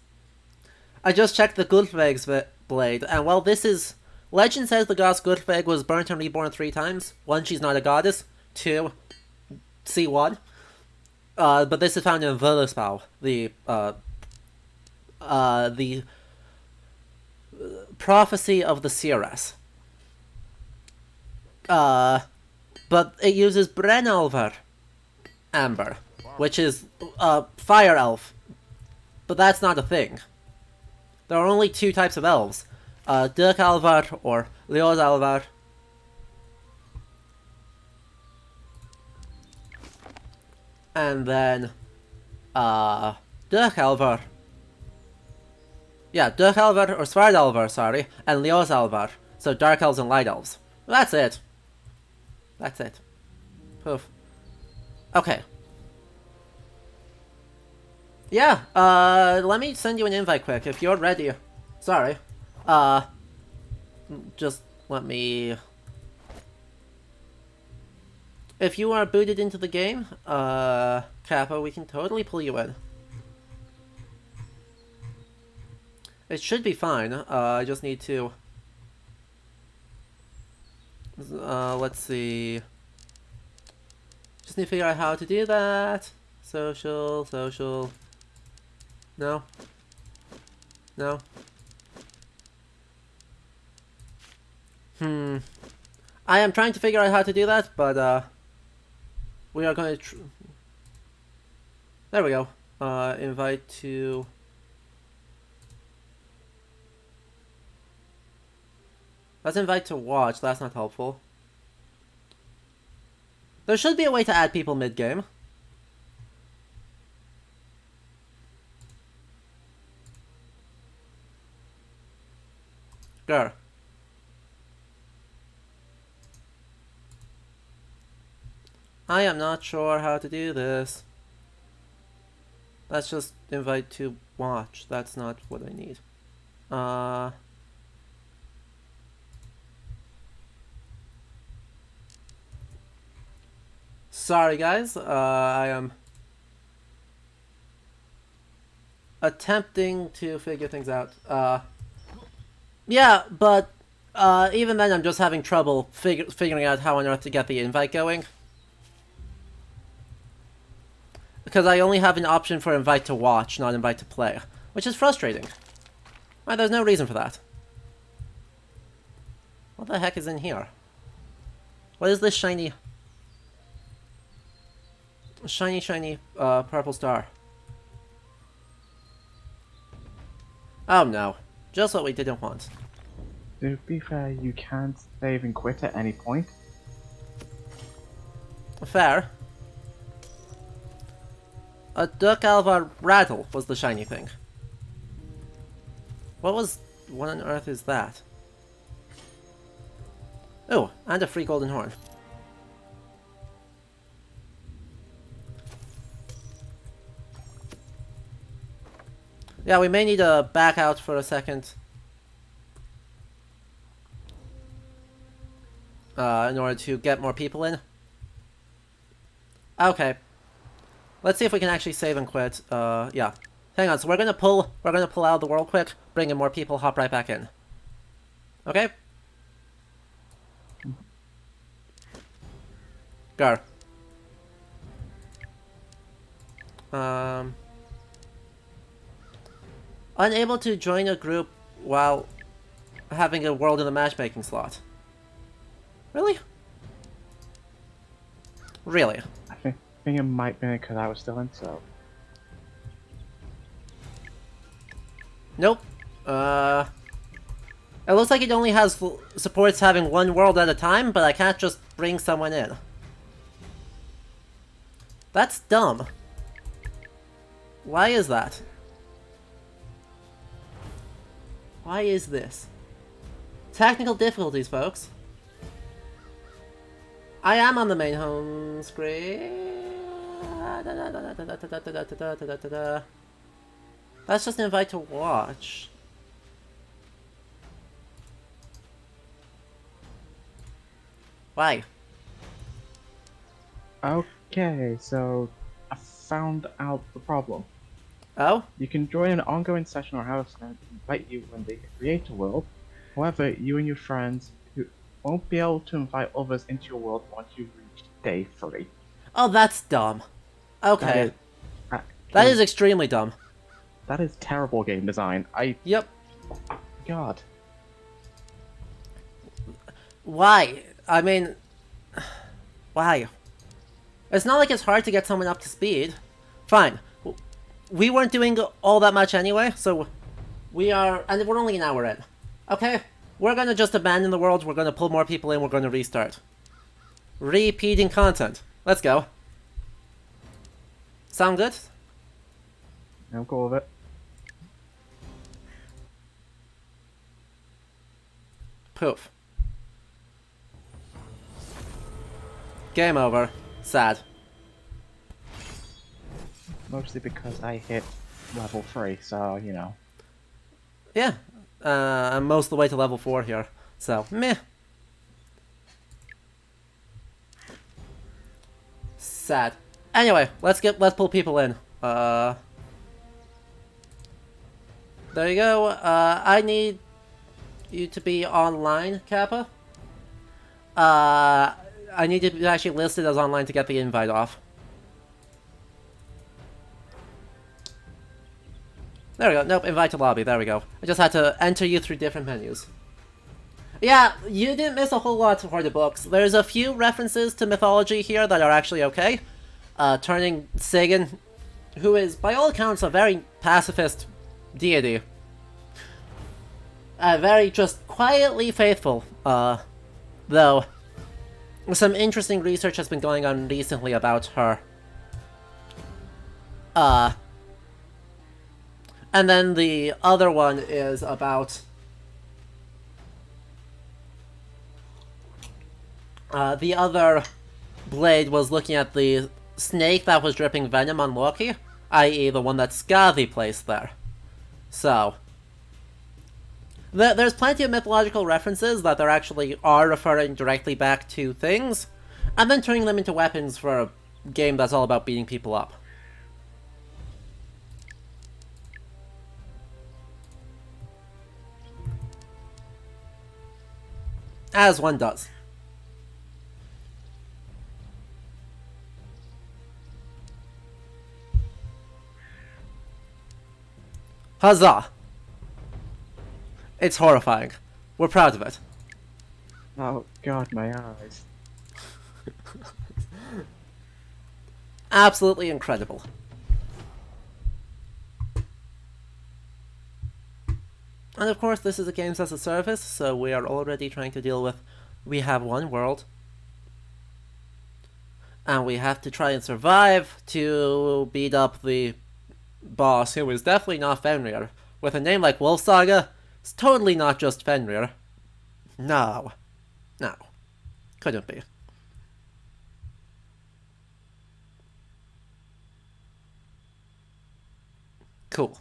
I just checked the Gullveig's blade, and while this is... Legend says the goddess Gullveig was burnt and reborn 3 times. 1, she's not a goddess. 2, C1. But this is found in Völuspá, the prophecy of the Seeress. But it uses Brennalvar Amber, which is fire elf. But that's not a thing. There are only 2 types of elves. Dyrkalvar or Ljósalvar. And then Dyrkalvar. Yeah, Dyrkalvar or Svartalvar, sorry, and Ljósalvar. So dark elves and light elves. That's it. That's it. Poof. Okay. Yeah, let me send you an invite quick if you're ready. Sorry. Just let me... If you are booted into the game, Kappa, we can totally pull you in. It should be fine. I just need to... let's see... Just need to figure out how to do that. Social... No? No? I am trying to figure out how to do that, but, we are going to... There we go. Invite to... Let's invite to watch, that's not helpful. There should be a way to add people mid-game. Go. I am not sure how to do this. Let's just invite to watch. That's not what I need. Sorry guys, I am attempting to figure things out. Yeah, but Even then, I'm just having trouble figuring out how on earth to get the invite going. Because I only have an option for invite to watch, not invite to play. Which is frustrating. Right, there's no reason for that. What the heck is in here? What is this shiny... shiny, purple star? Oh no. Just what we didn't want. To be fair, you can't save and quit at any point. Fair. A Duck Alva Rattle was the shiny thing. What on earth is that? Oh, and a free golden horn. Yeah, we may need to back out for a second. In order to get more people in. Okay. Let's see if we can actually save and quit. Yeah. Hang on, so we're gonna pull out of the world quick, bring in more people, hop right back in. Okay? Go. Unable to join a group while having a world in the matchmaking slot. Really? Really? I think it might be because I was still in, so... Nope. It looks like it only has supports having one world at a time, but I can't just bring someone in. That's dumb. Why is that? Why is this? Technical difficulties, folks. I am on the main home screen. That's just an invite to watch. Why? Okay, so I found out the problem. Oh? You can join an ongoing session or have a friend invite you when they create a world. However, you and your friends who won't be able to invite others into your world once you reach day 3. Oh, that's dumb. Okay. That That is extremely dumb. That is terrible game design. Yep. God. Why? I mean... Why? It's not like it's hard to get someone up to speed. Fine. We weren't doing all that much anyway, so... We are... And we're only an hour in. Okay? We're gonna just abandon the world, we're gonna pull more people in, we're gonna restart. Repeating content. Let's go. Sound good? I'm cool with it. Poof. Game over. Sad. Mostly because I hit level 3, so, you know. Yeah. I'm most of the way to level 4 here. So, meh. Sad. Anyway, let's pull people in. There you go. I need you to be online, Kappa. I need to be actually listed as online to get the invite off. There we go. Nope, invite to lobby. There we go. I just had to enter you through different menus. Yeah, you didn't miss a whole lot for the books. There's a few references to mythology here that are actually okay. Turning Sagan, who is, by all accounts, a very pacifist deity. Very just quietly faithful, though. Some interesting research has been going on recently about her. And then the other one is about... the other blade was looking at the snake that was dripping venom on Loki, i.e. the one that Skathi placed there. So... There's plenty of mythological references that there actually are referring directly back to things, and then turning them into weapons for a game that's all about beating people up. As one does. Huzzah! It's horrifying. We're proud of it. Oh god, my eyes. Absolutely incredible. And of course, this is a games as a service, so we are already trying to deal with, we have one world, and we have to try and survive to beat up the boss, who is definitely not Fenrir. With a name like Wolf Saga, it's totally not just Fenrir. No. No. Couldn't be. Cool.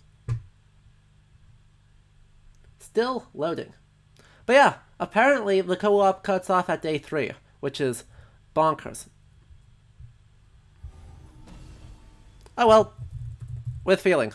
Still loading. But yeah, apparently the co-op cuts off at day 3, which is bonkers. Oh well. With feeling.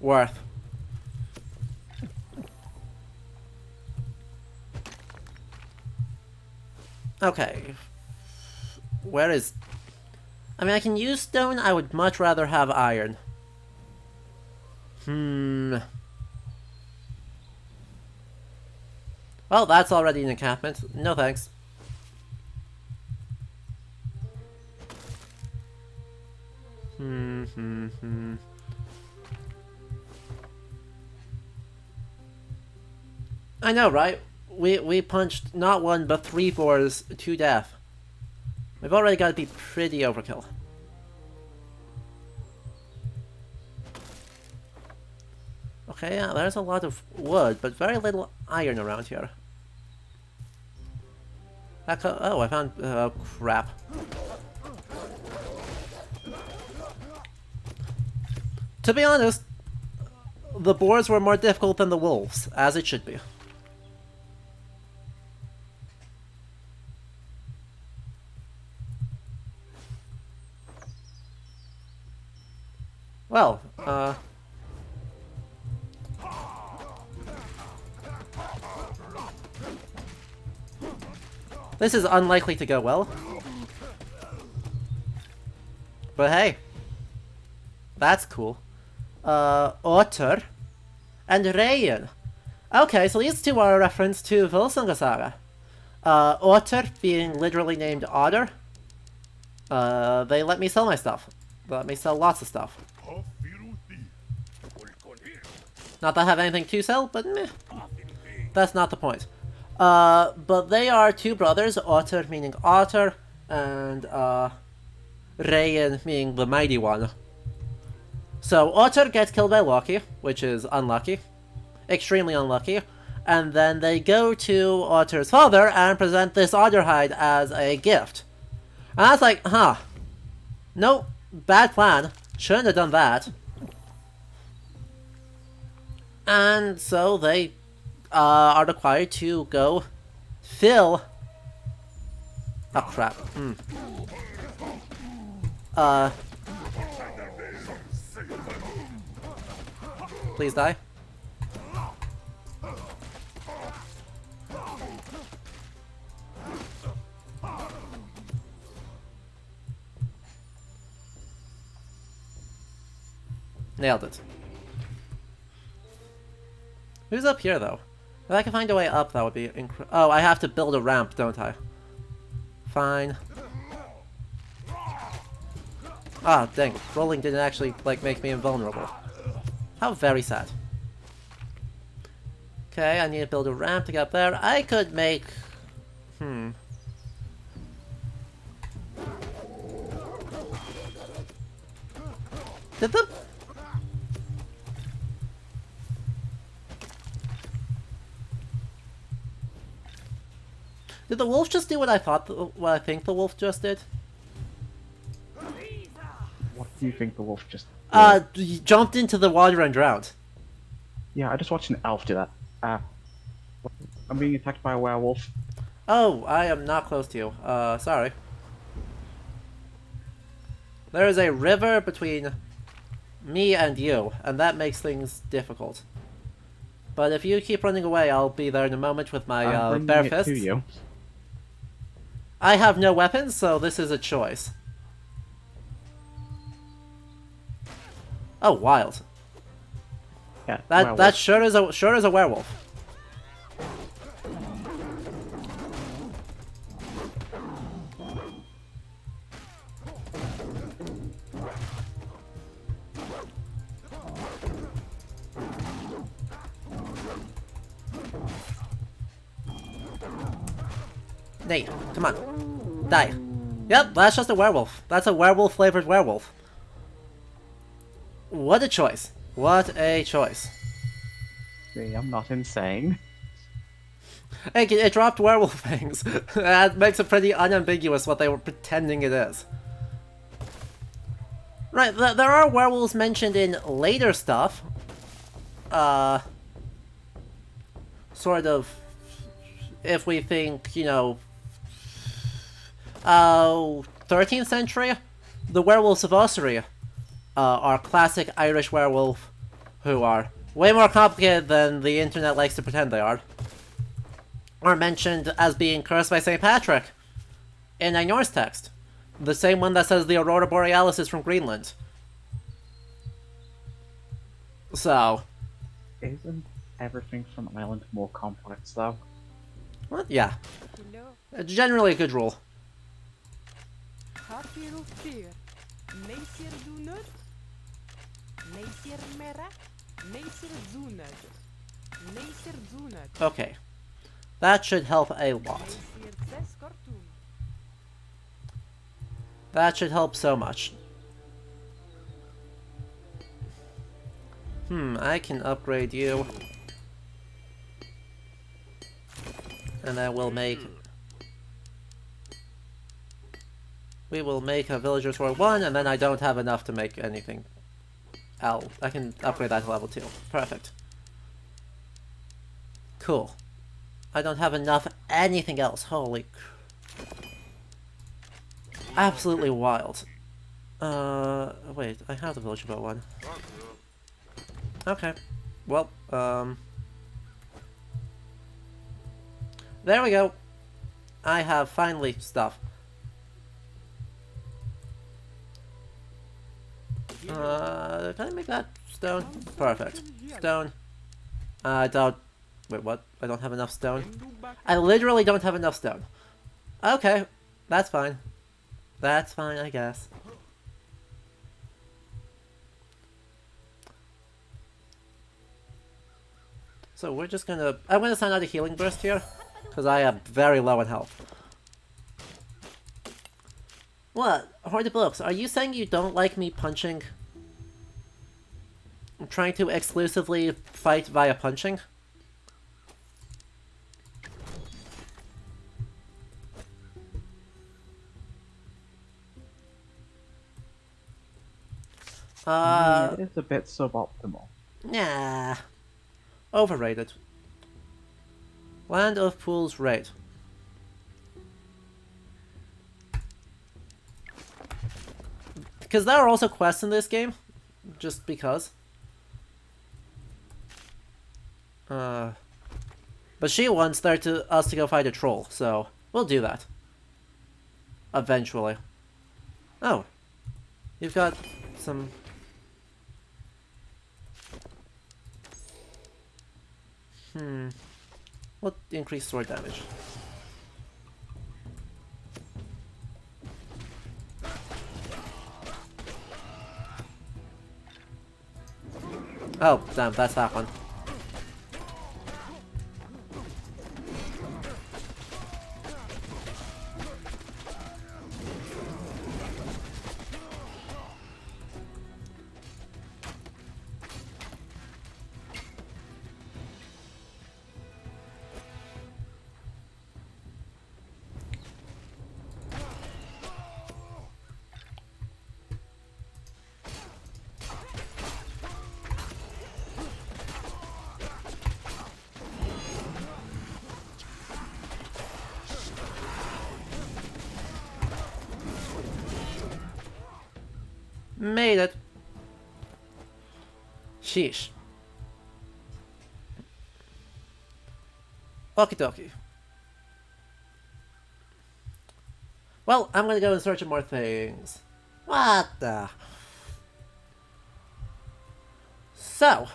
Worth. Okay. Where is... I mean, I can use stone. I would much rather have iron. Well, that's already an encampment. No thanks. I know, right? We punched not one, but 3 boars to death. We've already got to be pretty overkill. Okay, yeah, there's a lot of wood, but very little iron around here. Oh, I found... crap. To be honest, the boars were more difficult than the wolves, as it should be. Well, this is unlikely to go well. But hey, that's cool. Otter and Rayen. Okay, so these two are a reference to Volsunga Saga. Otter being literally named Otter. They let me sell my stuff. They let me sell lots of stuff. Not that I have anything to sell, but meh. That's not the point. But they are two brothers, Otter meaning otter, and Rayen meaning the mighty one. So Otter gets killed by Loki, which is unlucky. Extremely unlucky. And then they go to Otter's father and present this otter hide as a gift. And I was like, huh. Nope. Bad plan. Shouldn't have done that. And so they are required to go fill... Oh crap. Please die. Nailed it. Who's up here, though? If I can find a way up, that would be incredible. Oh, I have to build a ramp, don't I? Fine. Ah, dang. Rolling didn't actually, like, make me invulnerable. How very sad. Okay, I need to build a ramp to get up there. I could make... Did the... Did the wolf just do what I thought, what I think the wolf just did? What do you think the wolf just... You jumped into the water and drowned. Yeah, I just watched an elf do that. I'm being attacked by a werewolf. Oh, I am not close to you. Sorry. There is a river between me and you, and that makes things difficult. But if you keep running away, I'll be there in a moment with my I'm bare bringing it fists. to you. I have no weapons, so this is a choice. Oh, wild. Yeah, That werewolf. sure is a werewolf. Nate, come on. Die. Yep, that's just a werewolf. That's a werewolf-flavored werewolf. What a choice. What a choice. See, I'm not insane. Hey, it dropped werewolf fangs. That makes it pretty unambiguous what they were pretending it is. Right, there are werewolves mentioned in later stuff. Sort of, if we think, you know, 13th century, the werewolves of Ossory are classic Irish werewolf who are way more complicated than the internet likes to pretend they are mentioned as being cursed by St. Patrick in a Norse text. The same one that says the Aurora Borealis is from Greenland. So... Isn't everything from Ireland more complex, though? Well, yeah. Generally a good rule. Okay. That should help a lot. That should help so much. I can upgrade you. And then we'll make... We will make a Villager's War 1, and then I don't have enough to make anything else. I can upgrade that to level 2. Perfect. Cool. I don't have enough anything else. Holy... Absolutely wild. Wait, I have the Villager Boat 1. Okay. Well, there we go. I have finally stuff. Can I make that stone? Perfect. Stone. I don't... Wait, what? I don't have enough stone? I literally don't have enough stone. Okay. That's fine. That's fine, I guess. So we're just gonna... I'm gonna send out a healing burst here, because I am very low in health. What? Horde of Blokes, are you saying you don't like me punching? I'm trying to exclusively fight via punching? It is a bit suboptimal. Nah. Overrated. Land of Pools raid. Because there are also quests in this game. Just because. But she wants us to go fight a troll, so we'll do that. Eventually. Oh. You've got some... What increased sword damage? Oh, damn, that's that one. Made it. Sheesh. Okie dokie. Well, I'm gonna go in search of more things. What the? So,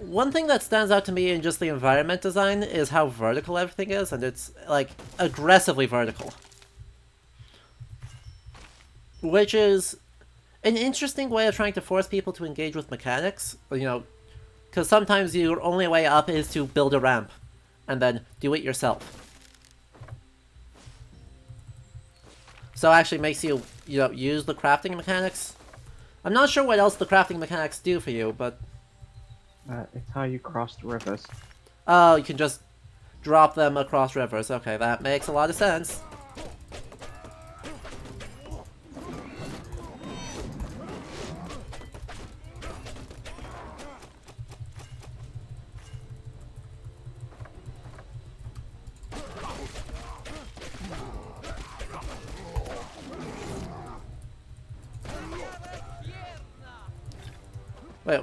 one thing that stands out to me in just the environment design is how vertical everything is, and it's, like, aggressively vertical. Which is an interesting way of trying to force people to engage with mechanics, you know, because sometimes your only way up is to build a ramp, and then do it yourself. So it actually makes you, you know, use the crafting mechanics. I'm not sure what else the crafting mechanics do for you, but... It's how you cross the rivers. Oh, you can just drop them across rivers. Okay, that makes a lot of sense. Wait,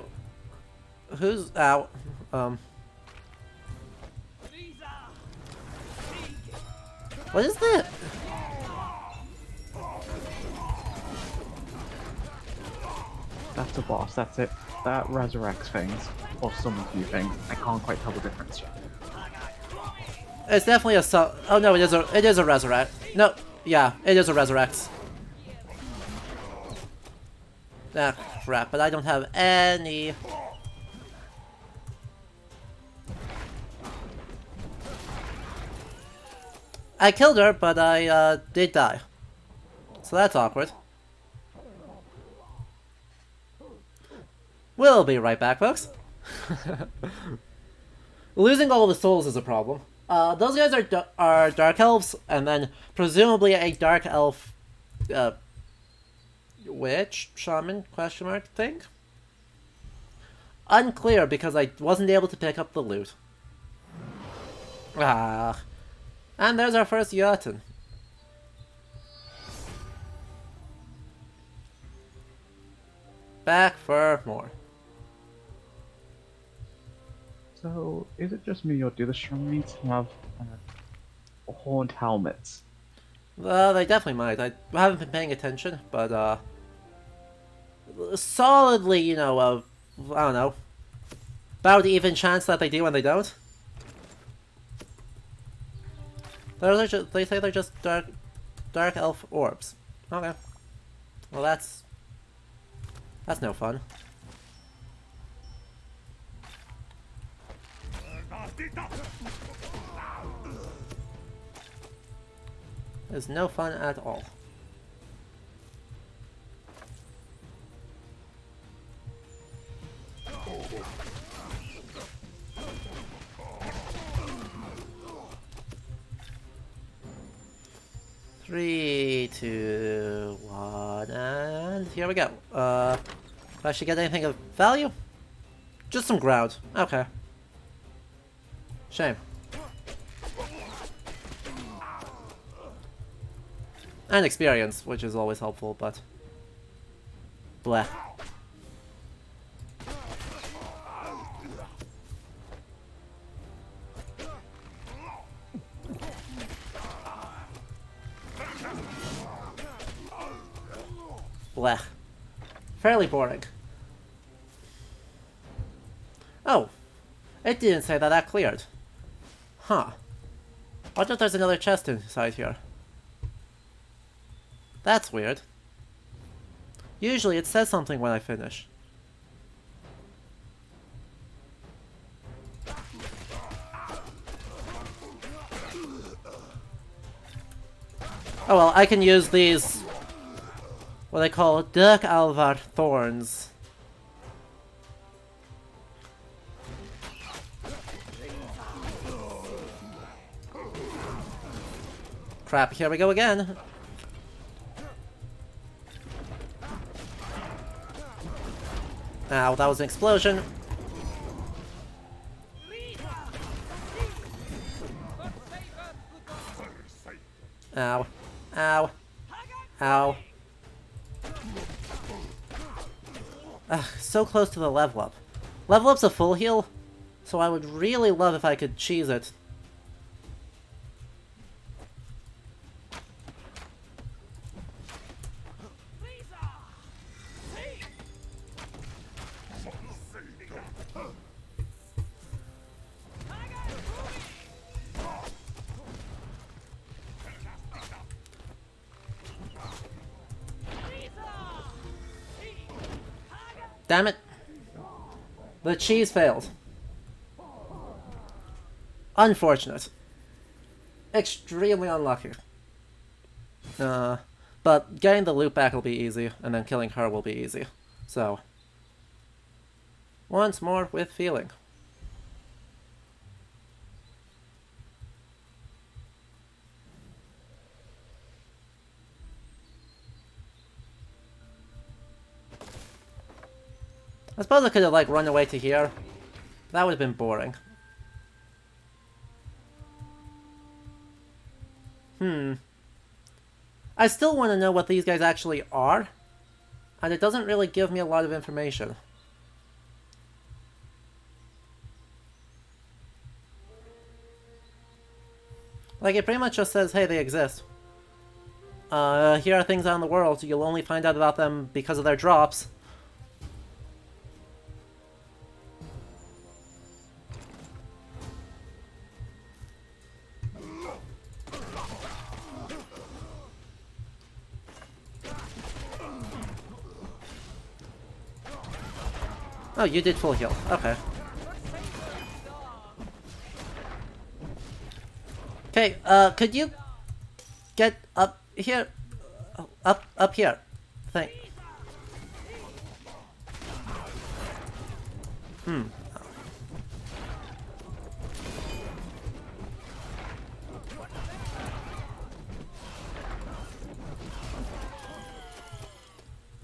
who's out? What is that? That's a boss, that's it. That resurrects things. Or summons new things. I can't quite tell the difference yet. It's definitely a oh no, it is a resurrect. No, yeah, it is a resurrects. Ah, crap, but I don't have any... I killed her, but I did die. So that's awkward. We'll be right back, folks. Losing all the souls is a problem. Those guys are dark elves, and then presumably a dark elf witch, shaman, question mark thing? Unclear because I wasn't able to pick up the loot. Ah. And there's our first Jotun. Back for more. So, is it just me or do the shrines have horned helmets? They definitely might. I haven't been paying attention, but solidly, you know, I don't know, about even chance that they do when they don't. They say they're just dark elf orbs. Okay. Well, that's no fun. It's no fun at all. Three, two, one, and here we go. Do I should get anything of value? Just some ground. Okay. Shame. And experience, which is always helpful, but... bleh. Blech. Fairly boring. Oh. It didn't say that cleared. Huh. I wonder if there's another chest inside here. That's weird. Usually it says something when I finish. Oh well, I can use these... what they call Dirk Alvar thorns. Crap, here we go again. Ow, that was an explosion. Ow. Ow. Ow. Ugh, so close to the level up. Level up's a full heal, so I would really love if I could cheese it. Damn it. The cheese failed. Unfortunate. Extremely unlucky. But getting the loot back will be easy, and then killing her will be easy. So, once more with feeling. I suppose I could have, like, run away to here. That would have been boring. I still want to know what these guys actually are, and it doesn't really give me a lot of information. Like, it pretty much just says, hey, they exist. Here are things out in the world, you'll only find out about them because of their drops. Oh, you did full heal. Okay. Okay, could you get up here? Up here. Thank.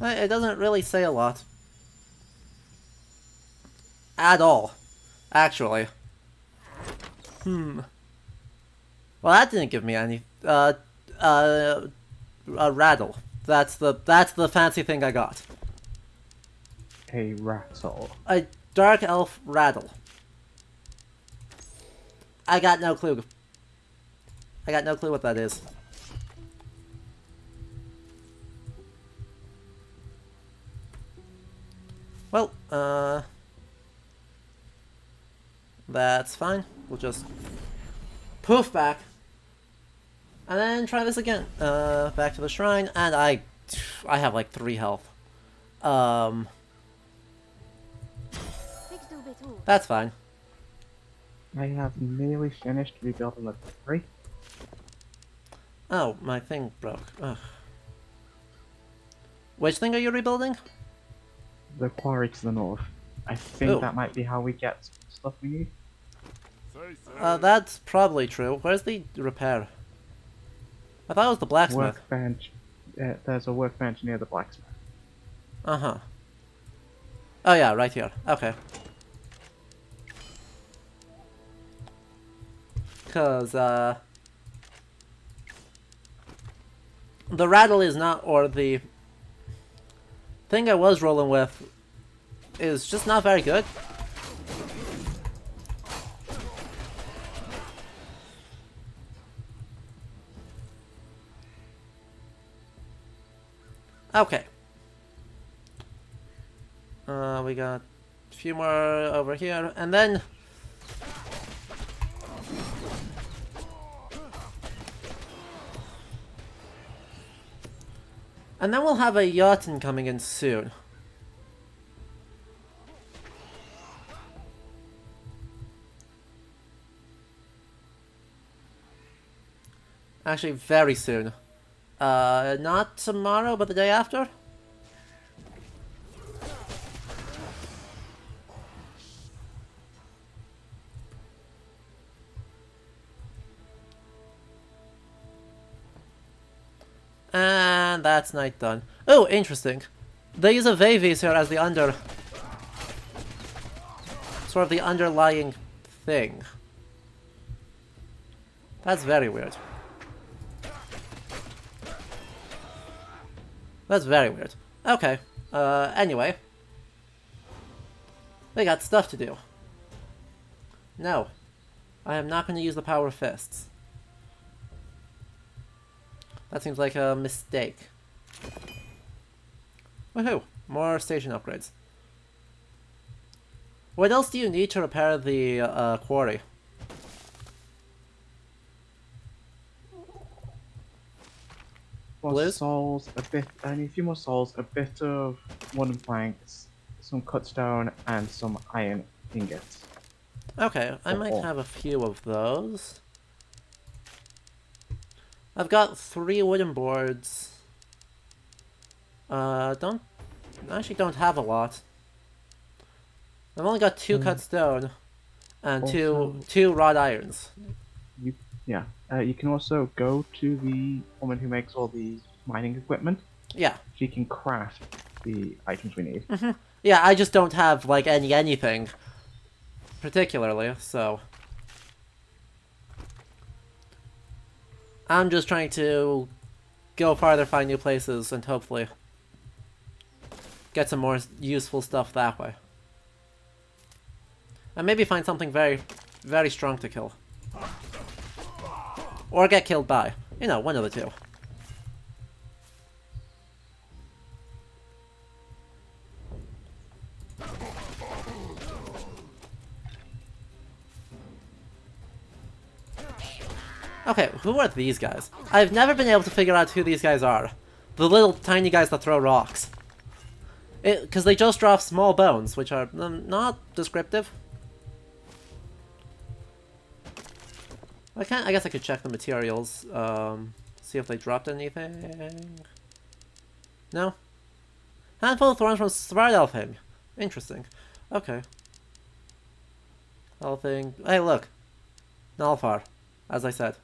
It doesn't really say a lot. At all, actually. Well, that didn't give me any. A rattle. That's the fancy thing I got. A rattle. A dark elf rattle. I got no clue. I got no clue what that is. Well, that's fine. We'll just poof back. And then try this again. Back to the shrine, and I have like 3 health. That's fine. I have nearly finished rebuilding level 3. Oh, my thing broke. Ugh. Which thing are you rebuilding? The quarry to the north. I think Ooh. that might be how we get stuff we need. That's probably true. Where's the repair? I thought it was the blacksmith. Workbench. There's a workbench near the blacksmith. Uh-huh. Oh yeah, right here. Okay. Cause, the rattle is not, or the thing I was rolling with is just not very good. Okay. We got a few more over here, and then we'll have a Jotun coming in soon. Actually, very soon. Not tomorrow, but the day after? And that's night done. Oh, interesting. They use a Vavis here as the sort of the underlying thing. That's very weird. That's very weird. Okay. Anyway. We got stuff to do. No. I am not going to use the power of fists. That seems like a mistake. Woohoo! More station upgrades. What else do you need to repair the quarry? More Blues? souls, a bit. I need a few more souls, a bit of wooden planks, some cut stone, and some iron ingots. Okay, I might Oh. have a few of those. I've got 3 wooden boards. I actually don't have a lot. I've only got 2 cut stone and Also- two wrought irons. You can also go to the woman who makes all the mining equipment. Yeah. She can craft the items we need. Yeah, I just don't have, like, anything particularly, so... I'm just trying to go farther, find new places, and hopefully get some more useful stuff that way. And maybe find something very, very strong to kill. Or get killed by. You know, one of the two. Okay, who are these guys? I've never been able to figure out who these guys are. The little tiny guys that throw rocks. Because they just drop small bones, which are not descriptive. I guess I could check the materials, see if they dropped anything. No? Handful of thorns from Svartalfheim. Interesting. Okay. Althing. Hey, look. Nalfar, as I said.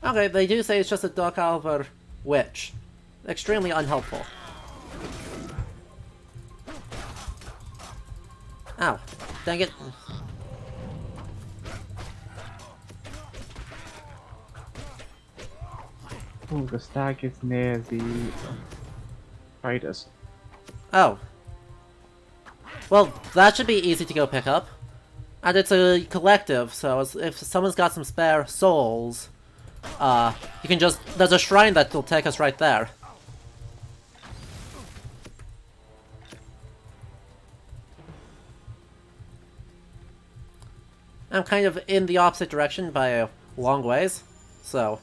Okay, they do say it's just a Duckalvar witch. Extremely unhelpful. Ow. Dang it. Oh, the stag is near the traders. Oh. Well, that should be easy to go pick up. And it's a collective, so if someone's got some spare souls, you can just... There's a shrine that will take us right there. I'm kind of in the opposite direction by a long ways, so...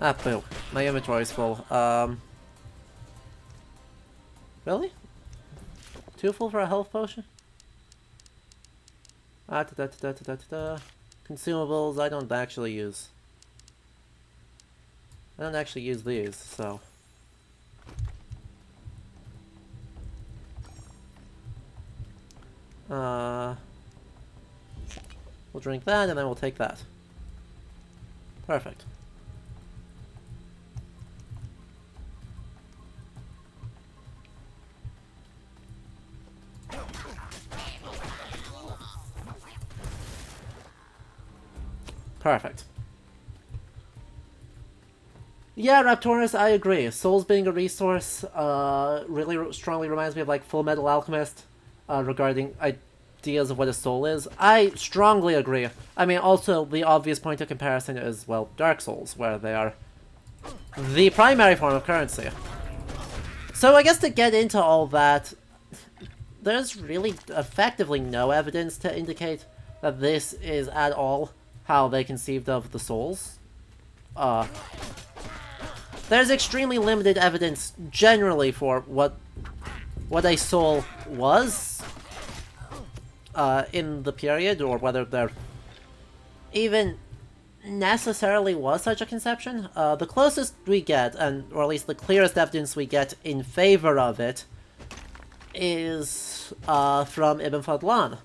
Ah, boo. My inventory's full. Really? Too full for a health potion? Consumables I don't actually use. I don't actually use these, so... We'll drink that and then we'll take that. Perfect. Perfect. Yeah, Raptorus, I agree. Souls being a resource really strongly reminds me of like Full Metal Alchemist regarding ideas of what a soul is. I strongly agree. I mean, also the obvious point of comparison is, well, Dark Souls, where they are the primary form of currency. So I guess to get into all that, there's really effectively no evidence to indicate that this is at all how they conceived of the souls. There's extremely limited evidence generally for what a soul was in the period, or whether there even necessarily was such a conception. The closest we get, or at least the clearest evidence we get in favor of it, is from Ibn Fadlan,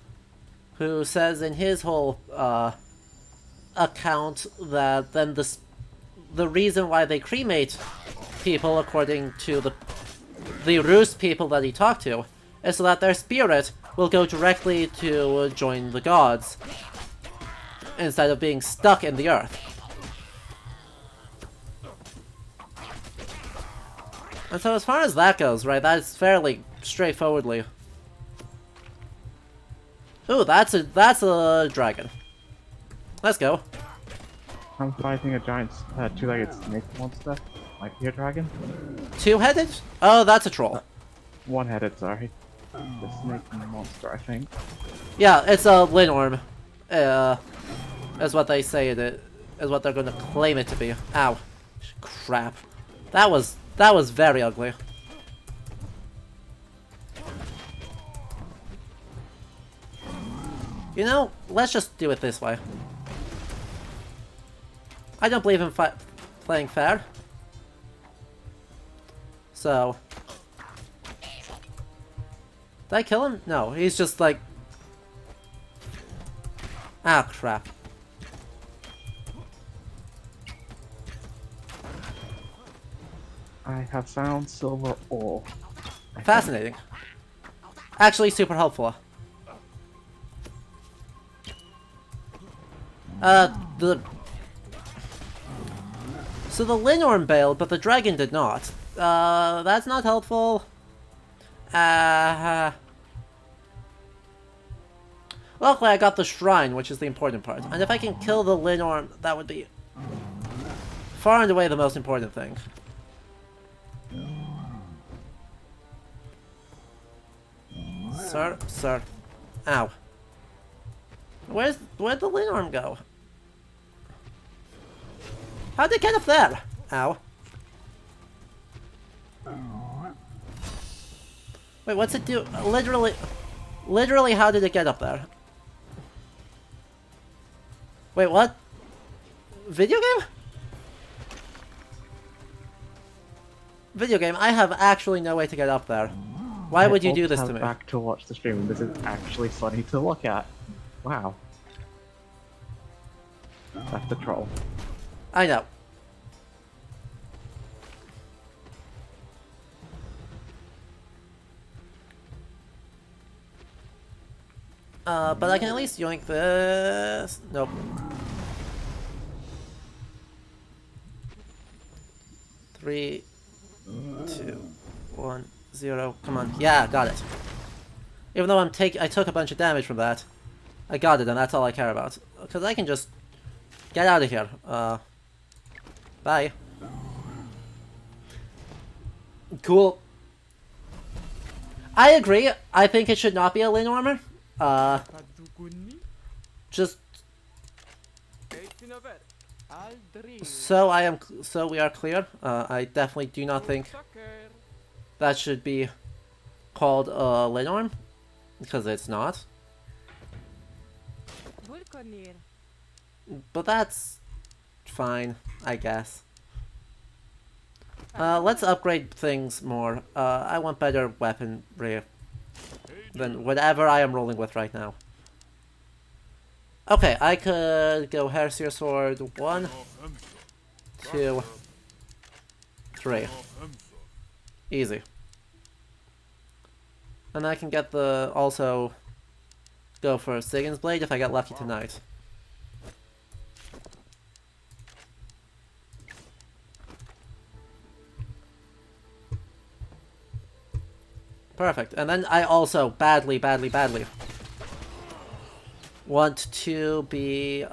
who says in his whole account that then the reason why they cremate people, according to the Rus people that he talked to, is so that their spirit will go directly to join the gods instead of being stuck in the earth. And so as far as that goes, right, that's fairly straightforwardly. Ooh, that's a dragon. Let's go. I'm fighting a giant two-legged snake monster, like your dragon. Two-headed? Oh, that's a troll. One-headed, sorry. The snake monster, I think. Yeah, it's a Linorm. Is what they say is what they're gonna claim it to be. Ow. Crap. That was very ugly. You know, let's just do it this way. I don't believe in playing fair. So... Did I kill him? No, he's just like... Ah, crap. I have found silver ore. Fascinating. Actually, super helpful. So the Linorm bailed, but the dragon did not. That's not helpful. Luckily I got the shrine, which is the important part. And if I can kill the Linorm, that would be far and away the most important thing. Sir. Ow. Where'd the Linorm go? How'd it get up there? Ow. Wait, what's it do? Literally, how did it get up there? Wait, what? Video game? Video game, I have actually no way to get up there. Why would you do this to me? Back to watch the stream. This is actually funny to look at. Wow. That's the troll. I know. But I can at least yoink this. Nope. Three, 2, 1, 0. Come on. Yeah, got it. Even though I took a bunch of damage from that. I got it, and that's all I care about. Because I can just get out of here. Bye. Cool. I agree. I think it should not be a Linormer. Just so we are clear. I definitely do not think that should be called a Linorm, because it's not. But that's fine, I guess. Let's upgrade things more. I want better weaponry than whatever I am rolling with right now. Okay, I could go Herseer Sword 1, 2, 3. Easy. And I can get also go for Sigyn's Blade if I get lucky tonight. Perfect. And then I also badly want to be,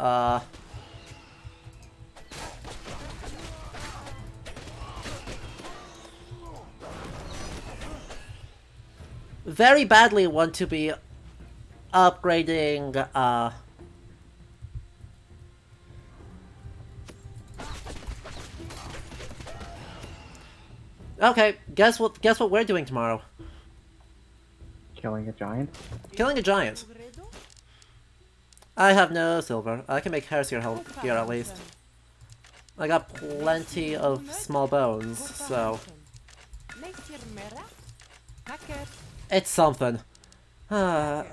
very badly want to be upgrading, Okay, guess what we're doing tomorrow? Killing a giant? Killing a giant. I have no silver. I can make Herseer here at least. I got plenty of small bones, so... It's something. Sir.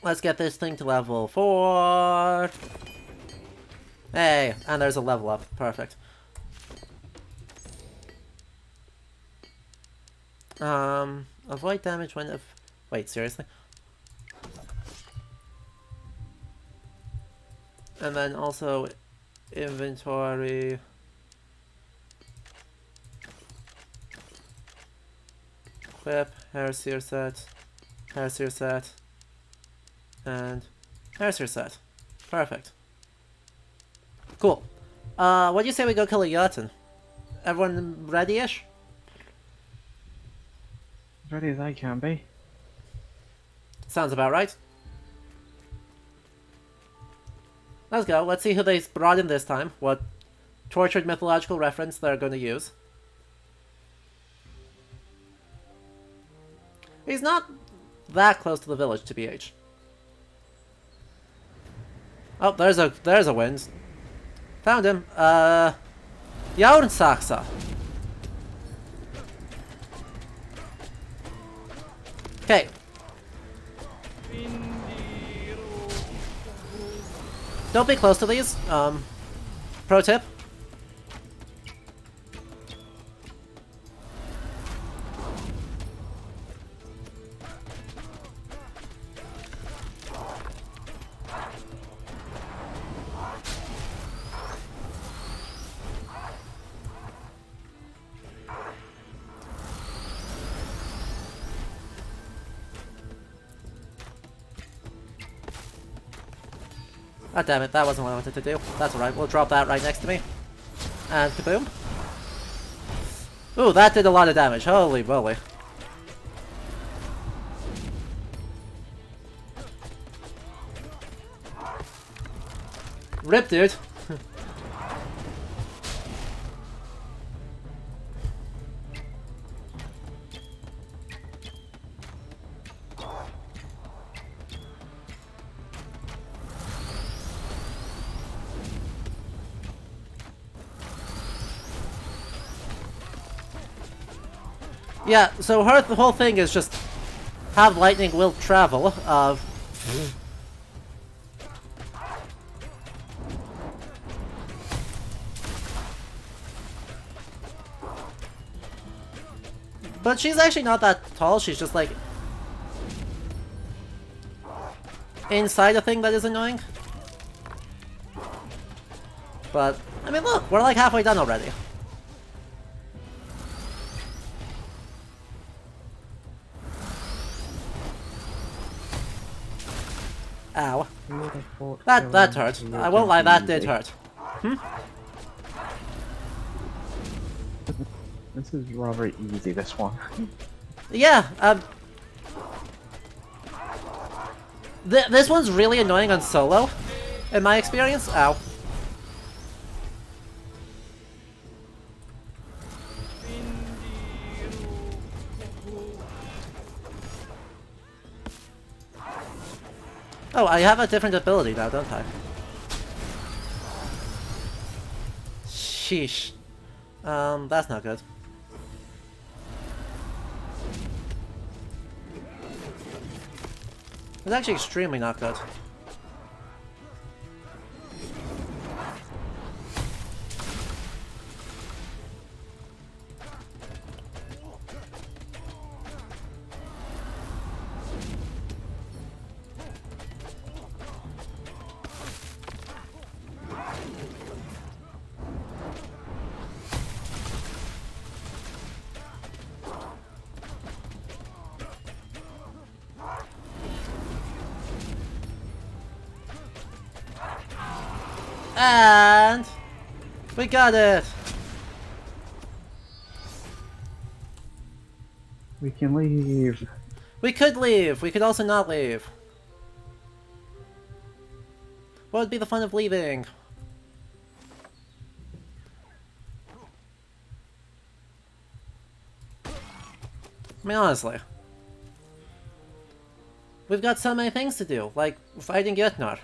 Let's get this thing to level 4. Hey, and there's a level up. Perfect. Avoid damage when if... Wait, seriously? And then also inventory... Equip, hair sear set, and hair sear set. Perfect. Cool. What do you say we go kill a Jotun? Everyone ready-ish? As ready as I can be. Sounds about right. Let's go. Let's see who they brought in this time. What tortured mythological reference they're going to use. He's not that close to the village, to BH. Oh, there's a wind. Found him. Járnsaksa. Okay. Don't be close to these. Pro tip. God damn it, that wasn't what I wanted to do. That's alright, we'll drop that right next to me. And kaboom. Ooh, that did a lot of damage. Holy moly. Rip, dude. Yeah, so the whole thing is just have lightning will travel. But she's actually not that tall, she's just like inside a thing that is annoying. But, I mean look, we're like halfway done already. Ow. That hurt. I won't lie, that did hurt. This is rather easy, this one. Yeah, this one's really annoying on solo, in my experience. Ow. Oh, I have a different ability now, don't I? Sheesh. That's not good. It's actually extremely not good. And we got it. We can leave. We could leave. We could also not leave. What would be the fun of leaving? I mean, honestly. We've got so many things to do, like fighting Jötnar.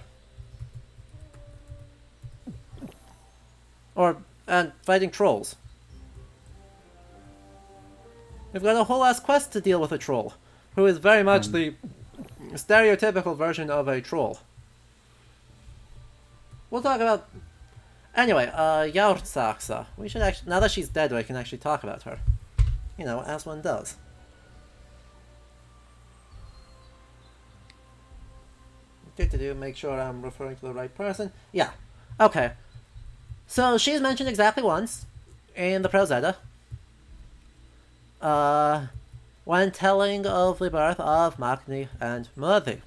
And fighting trolls. We've got a whole ass quest to deal with a troll, who is very much the stereotypical version of a troll. We'll talk about... Anyway, Yautsaxa. We should actually... Now that she's dead, we can actually talk about her. You know, as one does. Make sure I'm referring to the right person. Yeah. Okay. So, she's mentioned exactly once in the Prozetta. When telling of the birth of Magni and Murthy.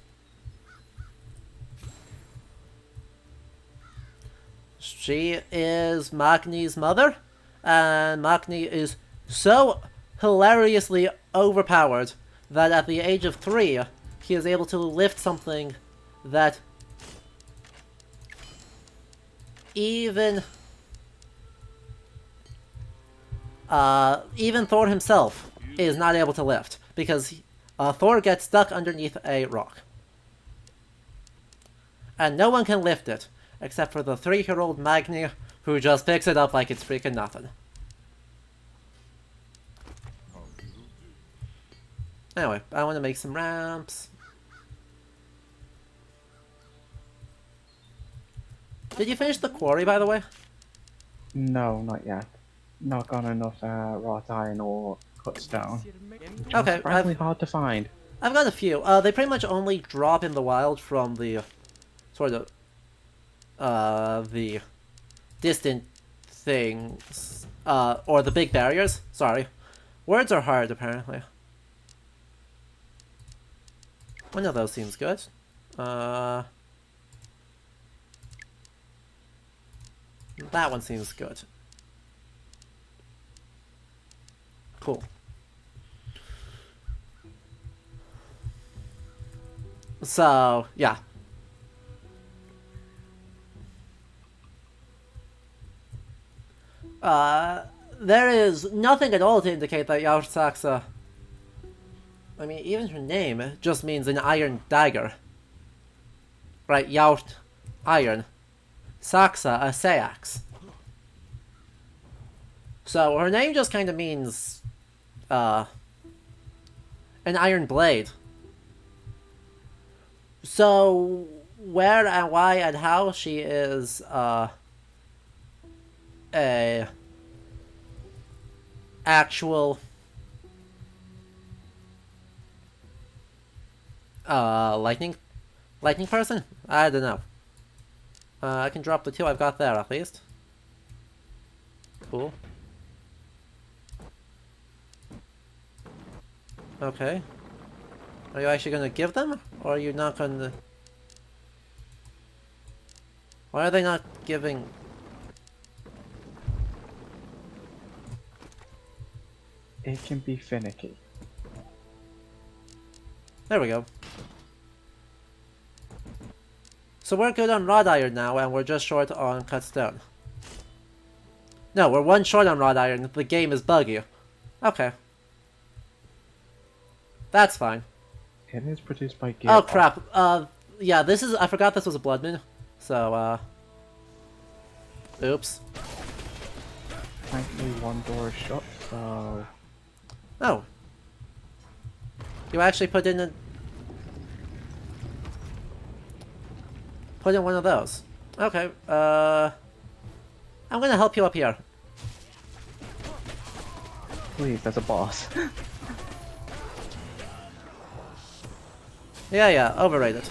She is Magni's mother, and Magni is so hilariously overpowered that at the age of 3, he is able to lift something that even Thor himself is not able to lift, because Thor gets stuck underneath a rock. And no one can lift it, except for the 3-year-old Magni, who just picks it up like it's freaking nothing. Anyway, I want to make some ramps. Did you finish the quarry, by the way? No, not yet. Not got enough wrought iron or cut stone. Okay, Surprisingly hard to find. I've got a few. They pretty much only drop in the wild from the sort of the distant things, or the big barriers. Sorry, words are hard apparently. One of those seems good. That one seems good. Cool. So, yeah. There is nothing at all to indicate that Yautsaxa... I mean, even her name just means an iron dagger. Right, Yaut, iron. Saxa, a seax. So, her name just kind of means... an iron blade. So, where and why and how she is, a actual lightning person? I don't know. I can drop the 2 I've got there at least. Cool. Okay. Are you actually gonna give them? Or are you not gonna... Why are they not giving... It can be finicky. There we go. So we're good on wrought iron now, and we're just short on cut stone. No, we're 1 short on wrought iron. The game is buggy. Okay. That's fine. It is produced by Gear. Oh crap. Yeah, this is... I forgot this was a blood moon. So, oops. Thankfully, 1 door is shut, so... Oh. You actually put in one of those. Okay, I'm gonna help you up here. Please, there's a boss. Yeah, overrated.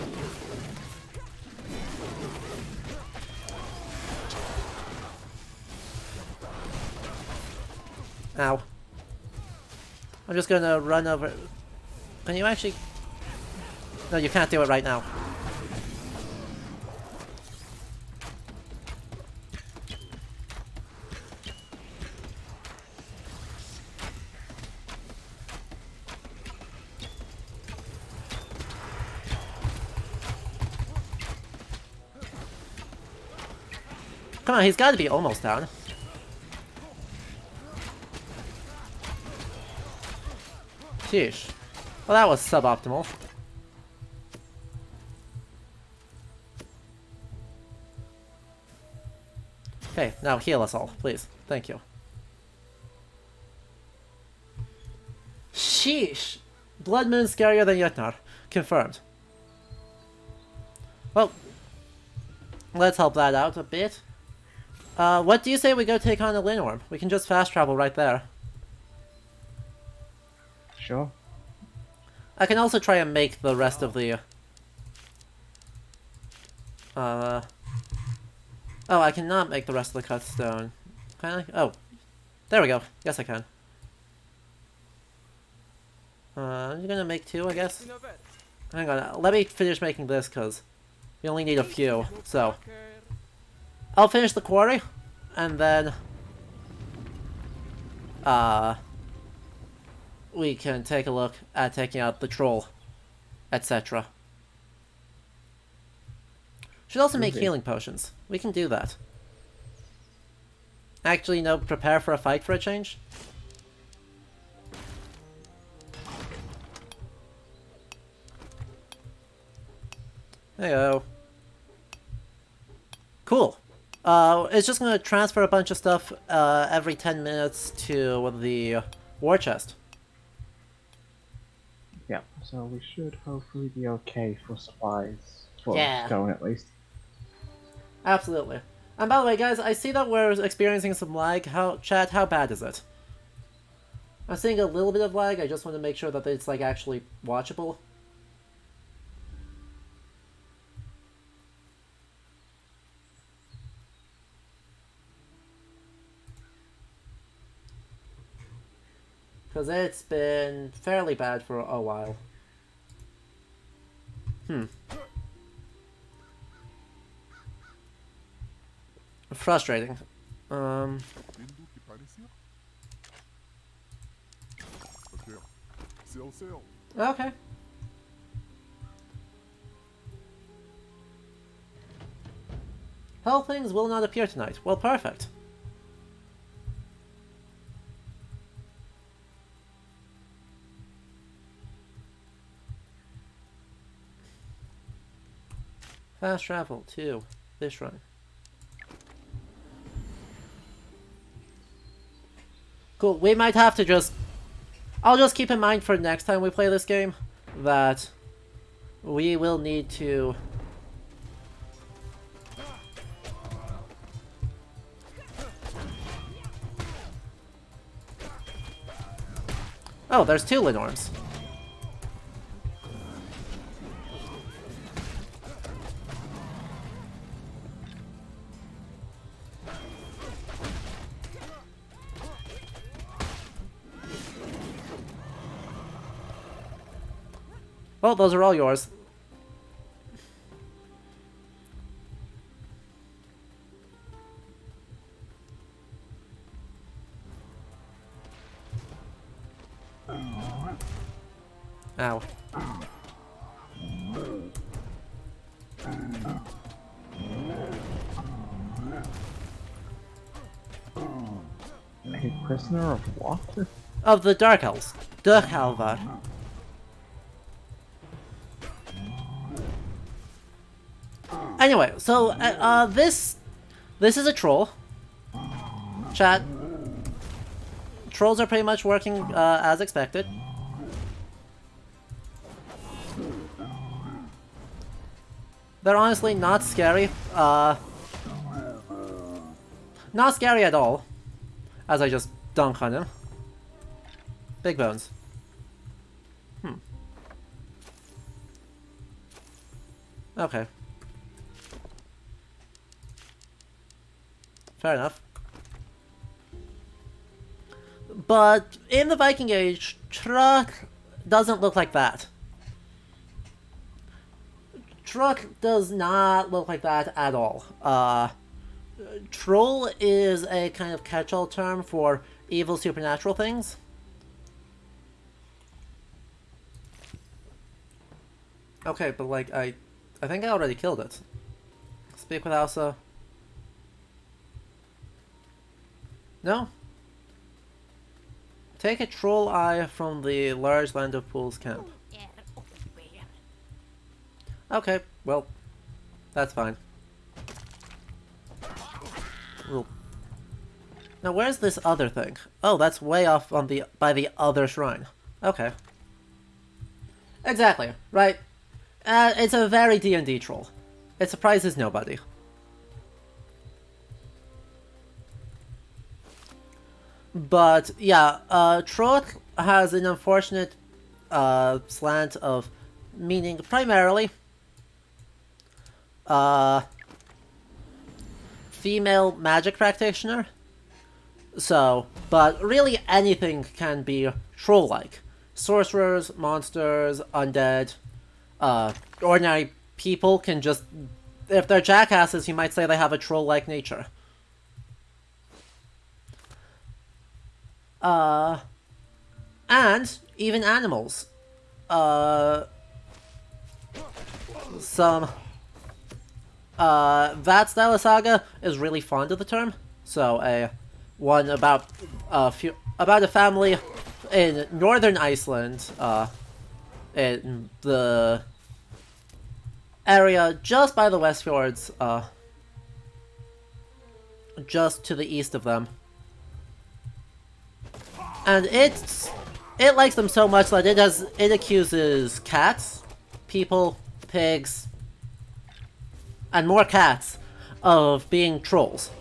Ow. I'm just gonna run over... Can you actually... No, you can't do it right now. Come on, he's got to be almost down. Sheesh. Well, that was suboptimal. Okay, now heal us all, please. Thank you. Sheesh! Blood Moon scarier than Yutnar. Confirmed. Well, let's help that out a bit. What do you say we go take on a Linnorm? We can just fast travel right there. Sure. I can also try and make the rest of the... Oh, I cannot make the rest of the cut stone. Can I? Oh. There we go. Yes, I can. I'm gonna make 2, I guess. Hang on, let me finish making this, because we only need a few, so... I'll finish the quarry, and then... we can take a look at taking out the troll, etc. Should also make healing potions. We can do that. Actually, no, prepare for a fight for a change. Heyo. Cool. It's just gonna transfer a bunch of stuff every 10 minutes to the war chest. Yeah, so we should hopefully be okay for supplies. For Yeah. stone at least. Absolutely. And by the way, guys, I see that we're experiencing some lag. Chat, how bad is it? I'm seeing a little bit of lag. I just want to make sure that it's like actually watchable. Because it's been fairly bad for a while. Frustrating. Vendo que parecia. Ok. Céu. Okay. Hell things will not appear tonight. Well, perfect. Fast travel to this run. Cool, we might have to just... I'll just keep in mind for next time we play this game that we will need to... Oh, there's 2 Linnorms. Well, those are all yours. Ow. A prisoner of what? Of the Dark Elves. Durkhalvar. Anyway, so this is a troll. Chat. Trolls are pretty much working as expected. They're honestly not scary. Not scary at all. As I just dunk on him. Big bones. Okay. Fair enough. But in the Viking Age, Truck doesn't look like that. Truck does not look like that at all. Troll is a kind of catch-all term for evil supernatural things. Okay, but like, I think I already killed it. Speak with Elsa. No? Take a troll eye from the large land of pools camp. Okay, well, that's fine. Ooh. Now where's this other thing? Oh, that's way off on by the other shrine. Okay. Exactly, right. It's a very D&D troll. It surprises nobody. But yeah, Troth has an unfortunate slant of meaning primarily female magic practitioner. So, but really anything can be troll-like. Sorcerers, monsters, undead, ordinary people can just... If they're jackasses, you might say they have a troll-like nature. And even animals. That style of saga is really fond of the term. So, one about a family in northern Iceland, in the area just by the West Fjords, just to the east of them. And it likes them so much that it accuses cats, people, pigs, and more cats of being trolls.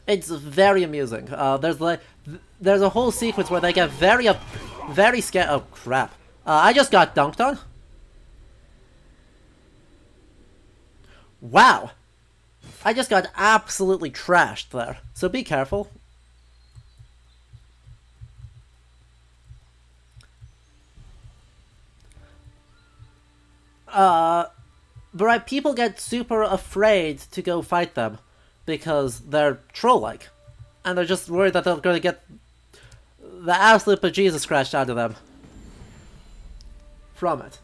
It's very amusing. There's a whole sequence where they get very scared. Oh crap! I just got dunked on. Wow! I just got absolutely trashed there. So be careful. But right, people get super afraid to go fight them because they're troll-like. And they're just worried that they're going to get the absolute bejesus scratched out of them from it.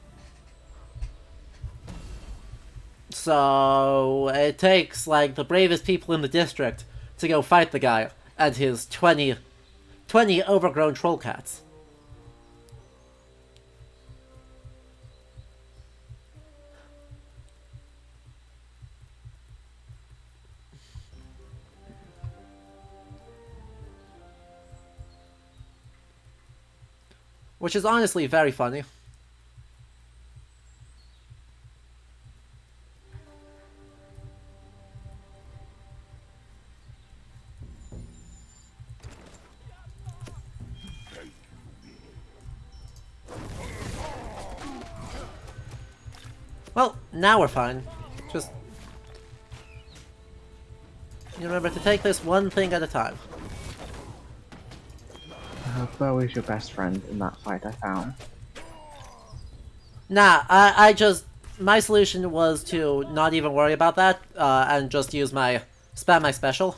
So it takes, like, the bravest people in the district to go fight the guy and his 20 overgrown troll cats. Which is honestly very funny. Well, now we're fine. Just... you remember to take this one thing at a time. Bo is your best friend in that fight I found. Nah, I just... my solution was to not even worry about that, and just use spam my special.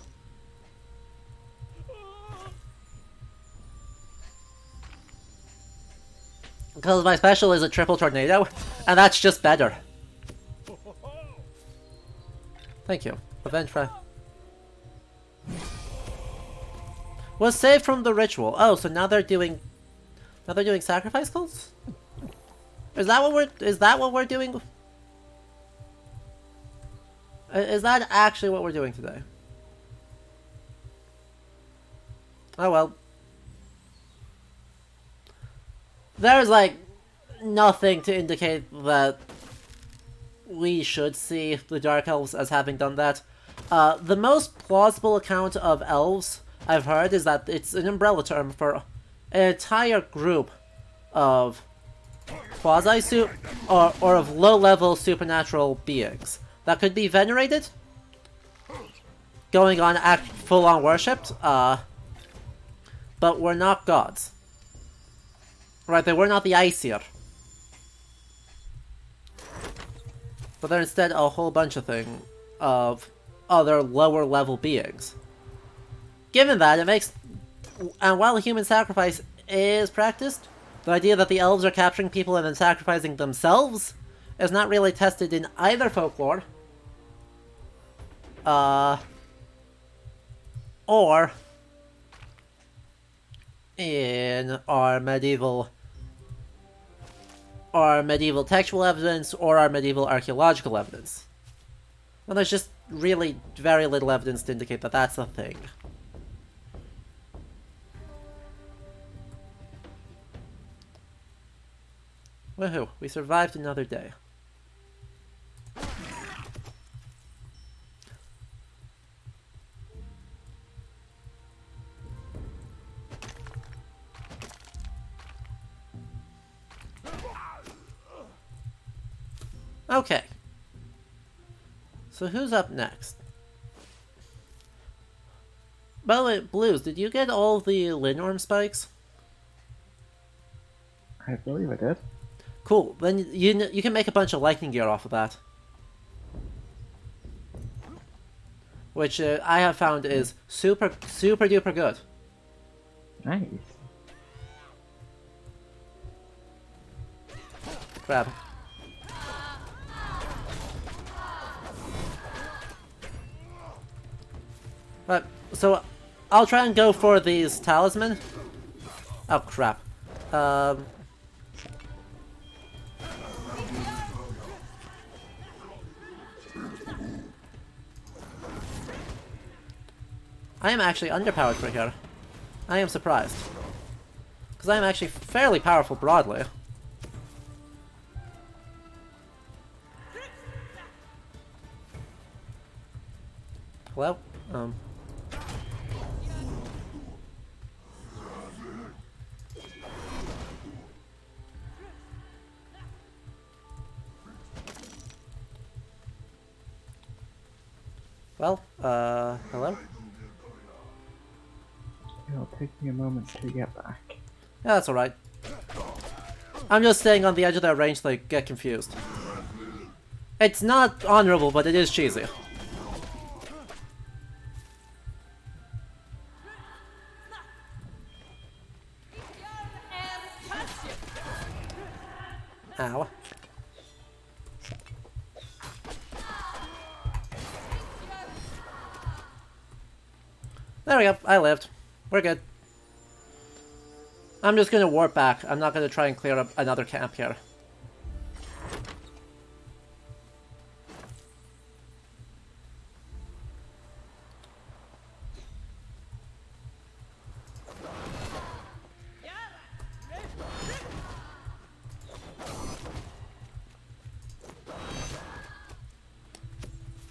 Because my special is a triple tornado, and that's just better. Thank you. Avenge Fry. Was saved from the ritual. Oh, so now they're doing sacrifice cults? Is that what we're doing? Is that actually what we're doing today? Oh well. There's like nothing to indicate that we should see the Dark Elves as having done that. The most plausible account of elves I've heard is that it's an umbrella term for an entire group of or of low-level supernatural beings that could be venerated, going on full-on worshipped, but were not gods. Right, they were not the Aesir. But they're instead a whole bunch of other lower-level beings. Given that, it makes... and while human sacrifice is practiced, the idea that the elves are capturing people and then sacrificing themselves is not really tested in either folklore. Or in our medieval textual evidence or our medieval archaeological evidence. And there's just really very little evidence to indicate that that's a thing. Woohoo, we survived another day. Okay. So who's up next? By the way, Blues, did you get all the Lindorm spikes? I believe I did. Cool. Then you can make a bunch of lightning gear off of that. Which I have found is super duper good. Nice. Grab. Right, so I'll try and go for these talisman. Oh crap. I am actually underpowered for here. I am surprised. Because I am actually fairly powerful broadly. Hello? Well, hello? It'll take me a moment to get back. Yeah, that's alright. I'm just staying on the edge of that range so I get confused. It's not honorable, but it is cheesy. Ow. There we go, I lived. We're good. I'm just gonna warp back. I'm not gonna try and clear up another camp here.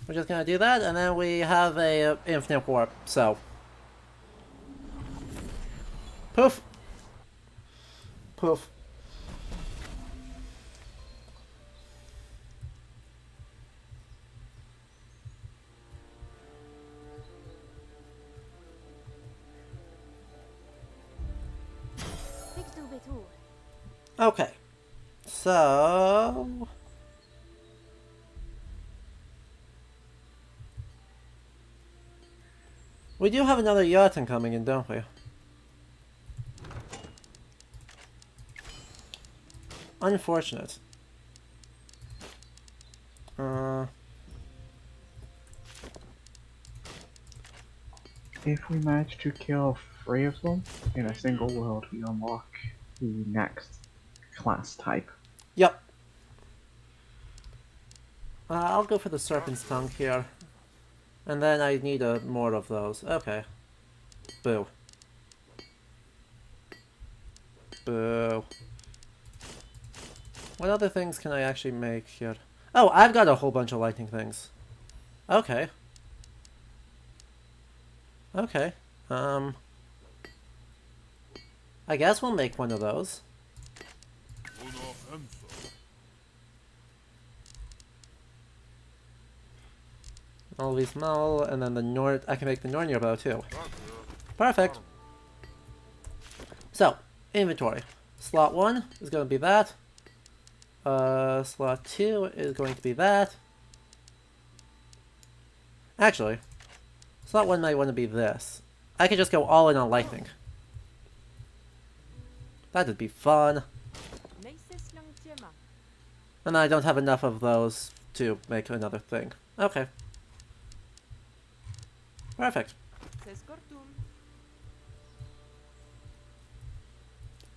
We're just gonna do that, and then we have a infinite warp, so. Poof! Poof. Okay. So... we do have another Jotun coming in, don't we? Unfortunate. If we manage to kill 3 of them in a single world, we unlock the next class type. Yep. I'll go for the Serpent's Tongue here. And then I need more of those. Okay. Boo. Boo. What other things can I actually make here? Oh, I've got a whole bunch of lightning things. Okay. Okay. I guess we'll make one of those. All these small, and then the Nord. I can make the Nornir bow too. Perfect. So, inventory. Slot 1 is going to be that. Slot 2 is going to be that. Actually, slot 1 might want to be this. I could just go all in on lightning. That'd be fun. And I don't have enough of those to make another thing. Okay. Perfect.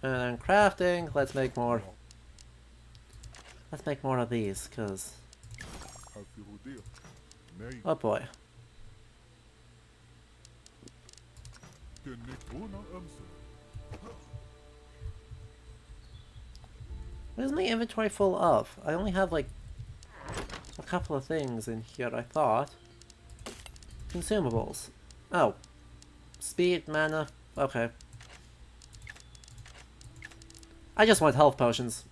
And then crafting, let's make more. Let's make more of these, cause... oh boy. What is my inventory full of? I only have like a couple of things in here, I thought. Consumables. Oh. Speed, mana. Okay. I just want health potions.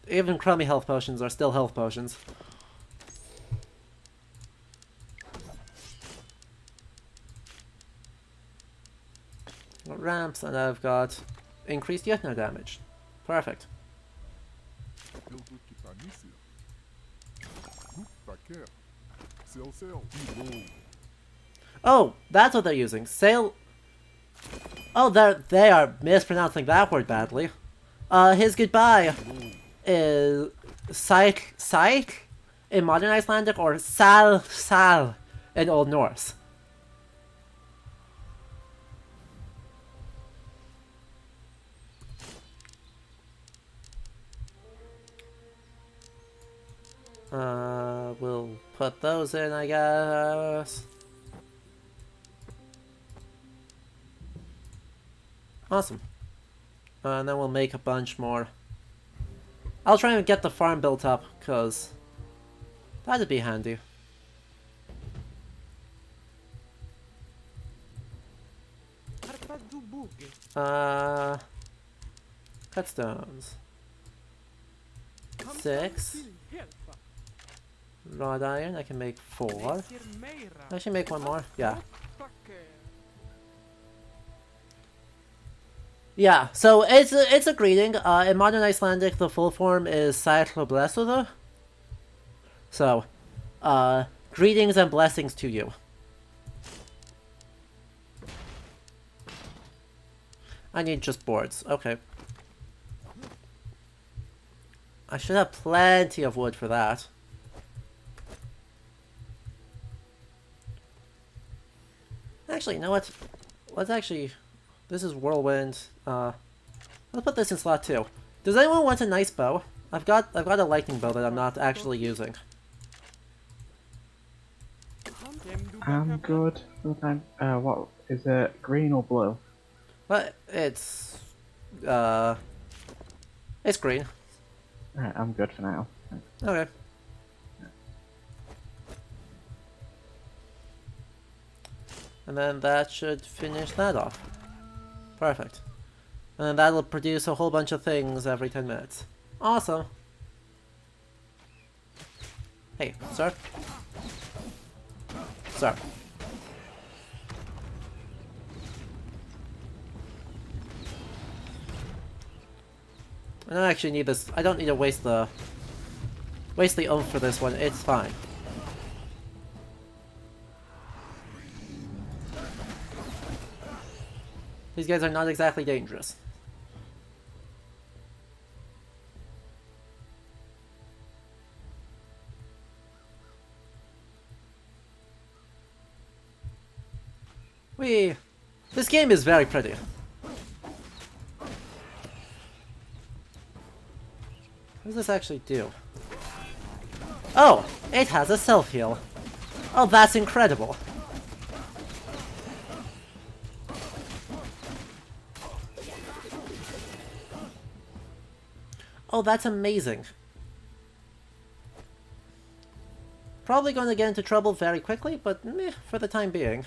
Even crummy health potions are still health potions. Got ramps, and I've got increased Yetno damage. Perfect. Pelo que parecia. Taquer. Céu. E Oh, that's what they're using. Sail. Oh, they are mispronouncing that word badly. His goodbye is sight in modern Icelandic, or sal in Old Norse. We'll put those in, I guess. Awesome. And then we'll make a bunch more. I'll try and get the farm built up, because that'd be handy. Cut stones. 6. Rod iron, I can make 4. I should make one more. Yeah. Yeah, so it's a greeting. In modern Icelandic, the full form is Sætla Blessuða. So, greetings and blessings to you. I need just boards. Okay. I should have plenty of wood for that. Actually, you know what? Let's actually... This is Whirlwind. Let's put this in slot 2. Does anyone want a nice bow? I've got a lightning bow that I'm not actually using. I'm good for the time. What is it? Green or blue? But it's green. Alright, I'm good for now. Okay. And then that should finish that off. Perfect. And then that'll produce a whole bunch of things every 10 minutes. Awesome. Hey, sir. Sir. I don't actually need this. I don't need to waste the oomph for this one. It's fine. These guys are not exactly dangerous. This game is very pretty. What does this actually do? Oh! It has a self-heal. Oh, that's incredible. Oh, that's amazing. Probably going to get into trouble very quickly, but meh, for the time being.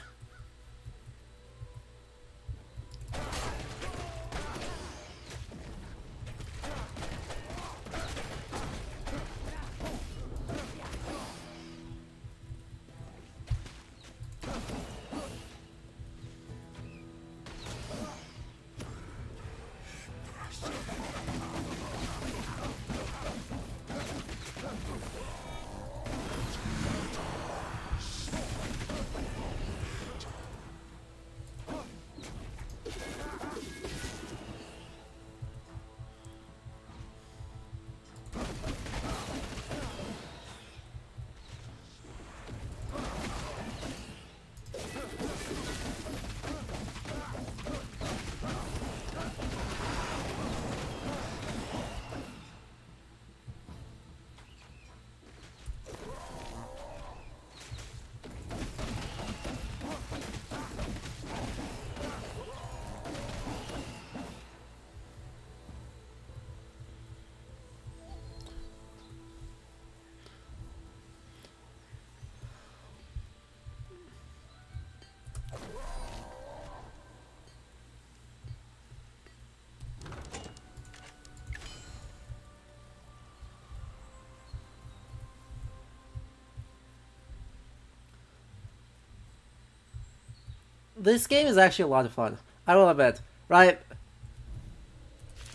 this game is actually a lot of fun. I will admit, right?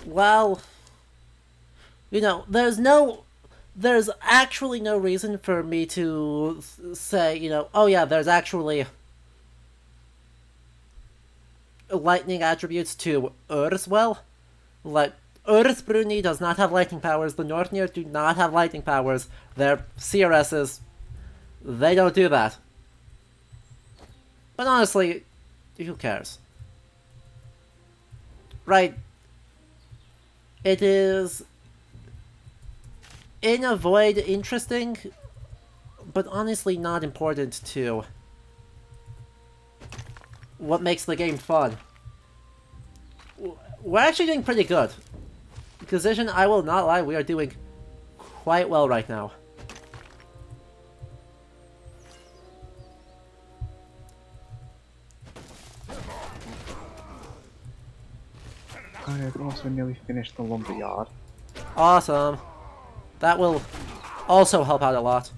Well, you know, there's actually no reason for me to say, you know, oh yeah, there's actually lightning attributes to Earth. Well, like, Earthbruni does not have lightning powers, the Northnir do not have lightning powers, their CRSs, they don't do that. But honestly, who cares? Right, it is in a void interesting, but honestly not important to what makes the game fun. We're actually doing pretty good. Position, I will not lie, we are doing quite well right now. I've also nearly finished the lumberyard. Awesome. That will also help out a lot.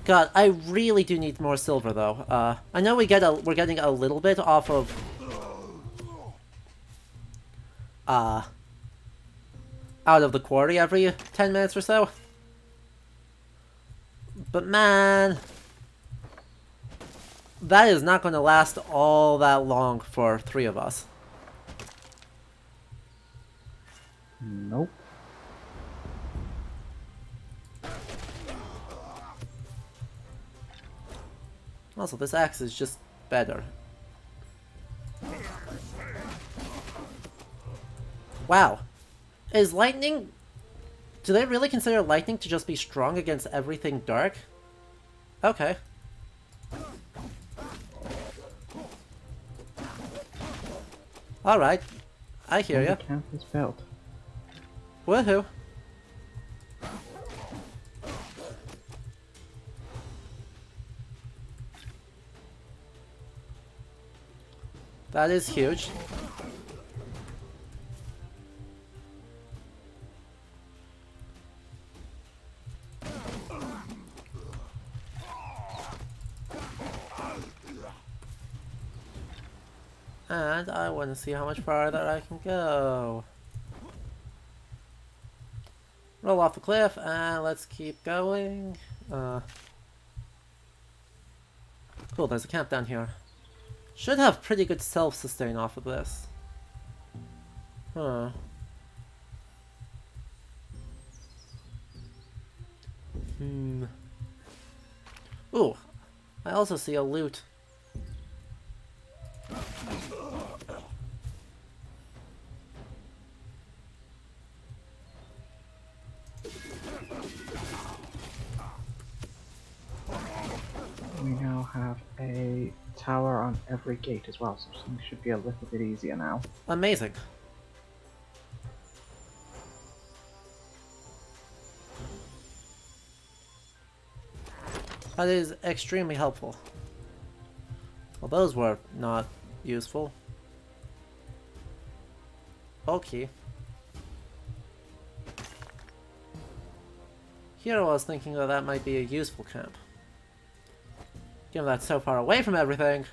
God, I really do need more silver though. I know we're getting a little bit off of out of the quarry every 10 minutes or so. But man, that is not going to last all that long for 3 of us. Nope. Also, this axe is just better. Wow. Is lightning... Do they really consider lightning to just be strong against everything dark? Okay. Alright. I hear ya. Camp is built. Woohoo. That is huge. And I want to see how much farther I can go. Roll off the cliff, and let's keep going. Cool, there's a camp down here. Should have pretty good self-sustain off of this. Huh. Ooh, I also see a loot. We now have a tower on every gate as well, so things should be a little bit easier now. Amazing. That is extremely helpful. Well, those were not useful. Okay. Here I was thinking that that might be a useful camp. Given that's so far away from everything.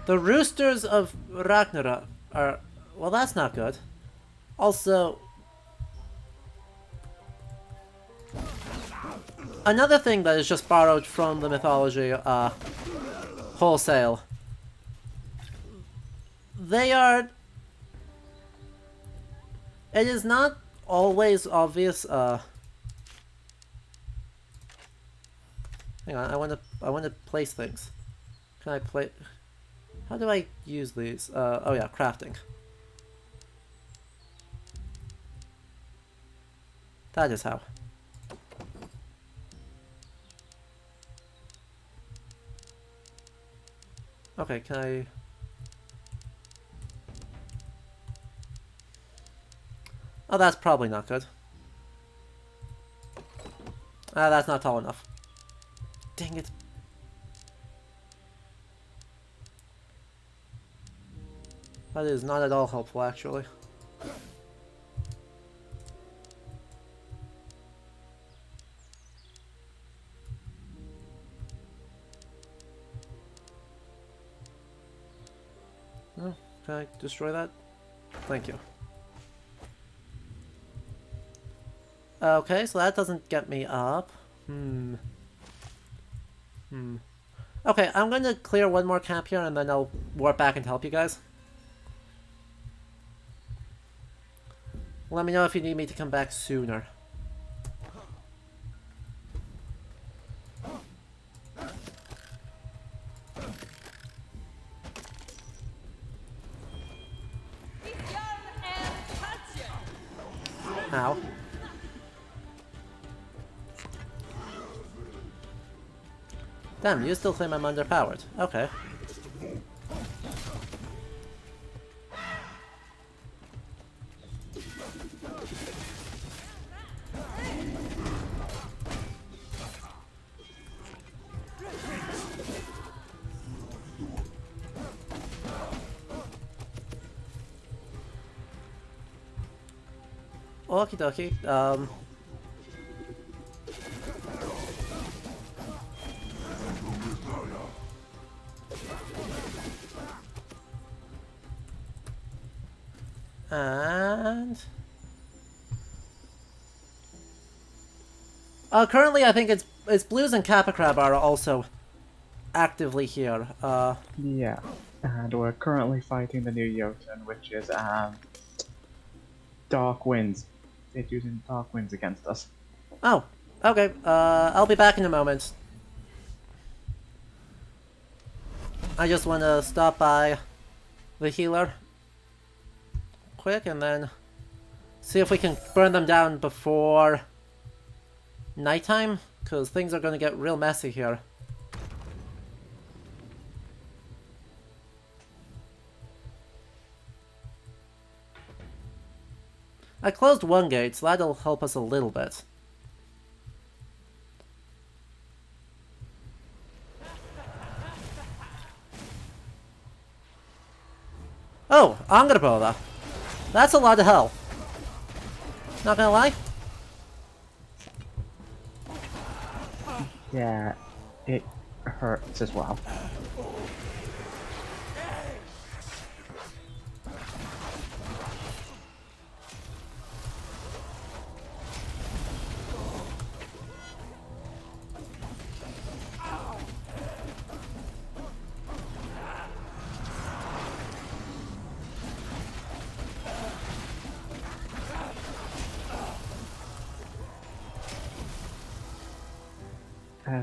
The Roosters of Ragnarok are... Well, that's not good. Also... Another thing that is just borrowed from the mythology, wholesale. They are... It is not always obvious, Hang on, I want to place things. Can I play... How do I use these? Oh yeah, crafting. That is how. Okay, can I... Oh, that's probably not good. That's not tall enough. Dang it. That is not at all helpful, actually. Oh, can I destroy that? Thank you. Okay, so that doesn't get me up. Okay, I'm gonna clear one more camp here and then I'll warp back and help you guys. Let me know if you need me to come back sooner. Ow. Damn, you still claim I'm underpowered. Okay. Okie dokie. And currently I think it's Blues and Kappa Crab are also actively here. Yeah, and we're currently fighting the new Jotun, which is Dark Winds. They're using Dark Winds against us. Oh, okay. I'll be back in a moment. I just want to stop by the healer quick and then see if we can burn them down before nighttime, because things are going to get real messy here. I closed one gate, so that'll help us a little bit. Oh, Angrboda. That's a lot of hell. Not gonna lie. Yeah, it hurts as well.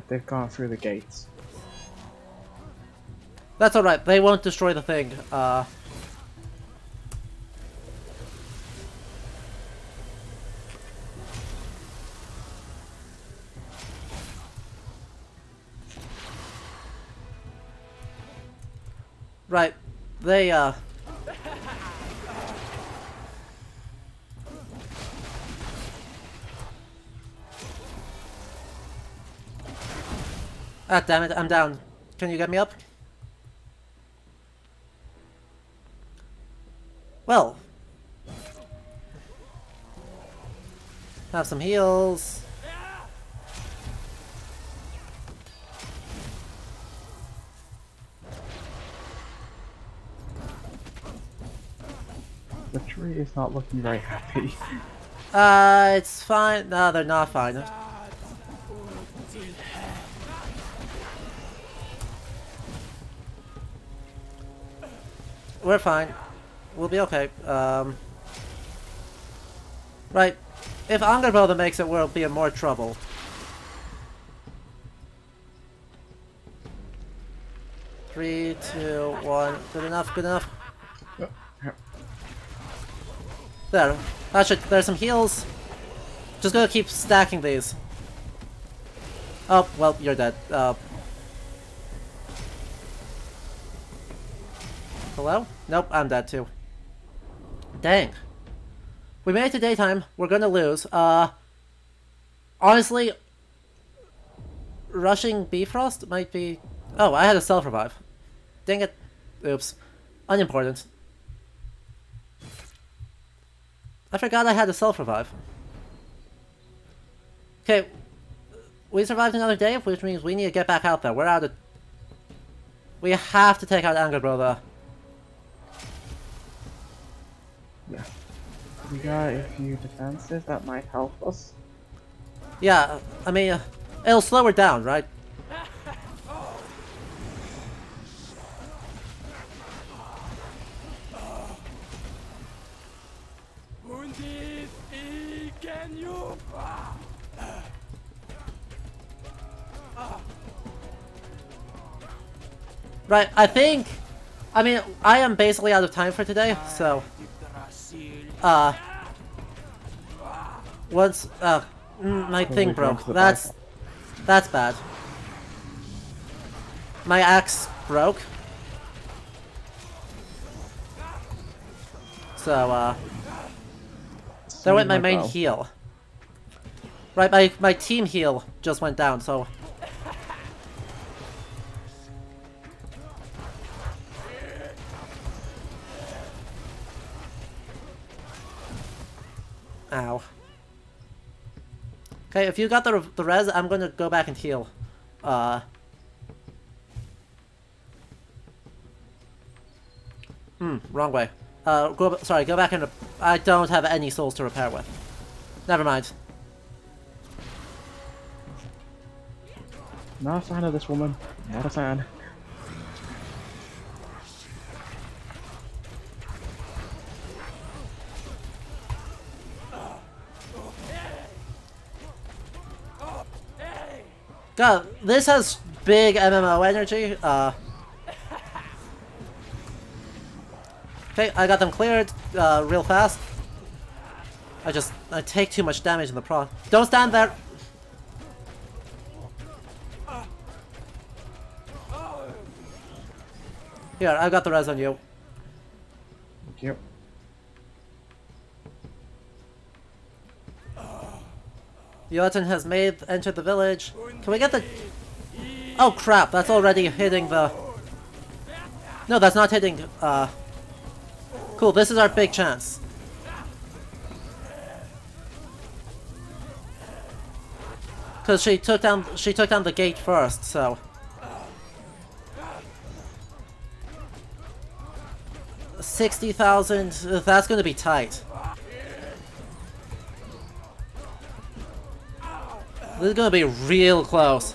They've gone through the gates. That's alright, they won't destroy the thing. Right, they, Ah, damn it, I'm down. Can you get me up? Well. Have some heals. The tree is not looking very happy. It's fine. No, they're not fine. We're fine. We'll be okay. Right. If Angerboda makes it, we'll be in more trouble. Three, two, one. Good enough, good enough. There. That should, there's some heals. Just gonna keep stacking these. Oh, well, you're dead. Hello? Nope, I'm dead too. Dang. We made it to daytime. We're gonna lose. Honestly, rushing Bifrost might be... Oh, I had a self-revive. Dang it. Oops. Unimportant. I forgot I had a self-revive. Okay. We survived another day, which means we need to get back out there. We're out of... We have to take out Angerboda. We got a few defenses that might help us. Yeah, I mean, it'll slow her down, right? Right, I think... I mean, I am basically out of time for today, so... Once... my thing broke. That's bad. My axe broke. So, there went my main heal. Right, my team heal just went down, so... Ow. Okay, if you got the res, I'm gonna go back and heal. Wrong way. Sorry, go back and... I don't have any souls to repair with. Never mind. Not a fan of this woman. Not a fan. God, this has big MMO energy. Okay, I got them cleared real fast. I take too much damage in the prod. Don't stand there! Here, I got the res on you. Thank you. Jotun has entered the village. Can we get the... Oh crap, that's already hitting the... No, that's not hitting, Cool, this is our big chance. Because she took down the gate first, so... 60,000, that's gonna be tight. This is gonna be real close.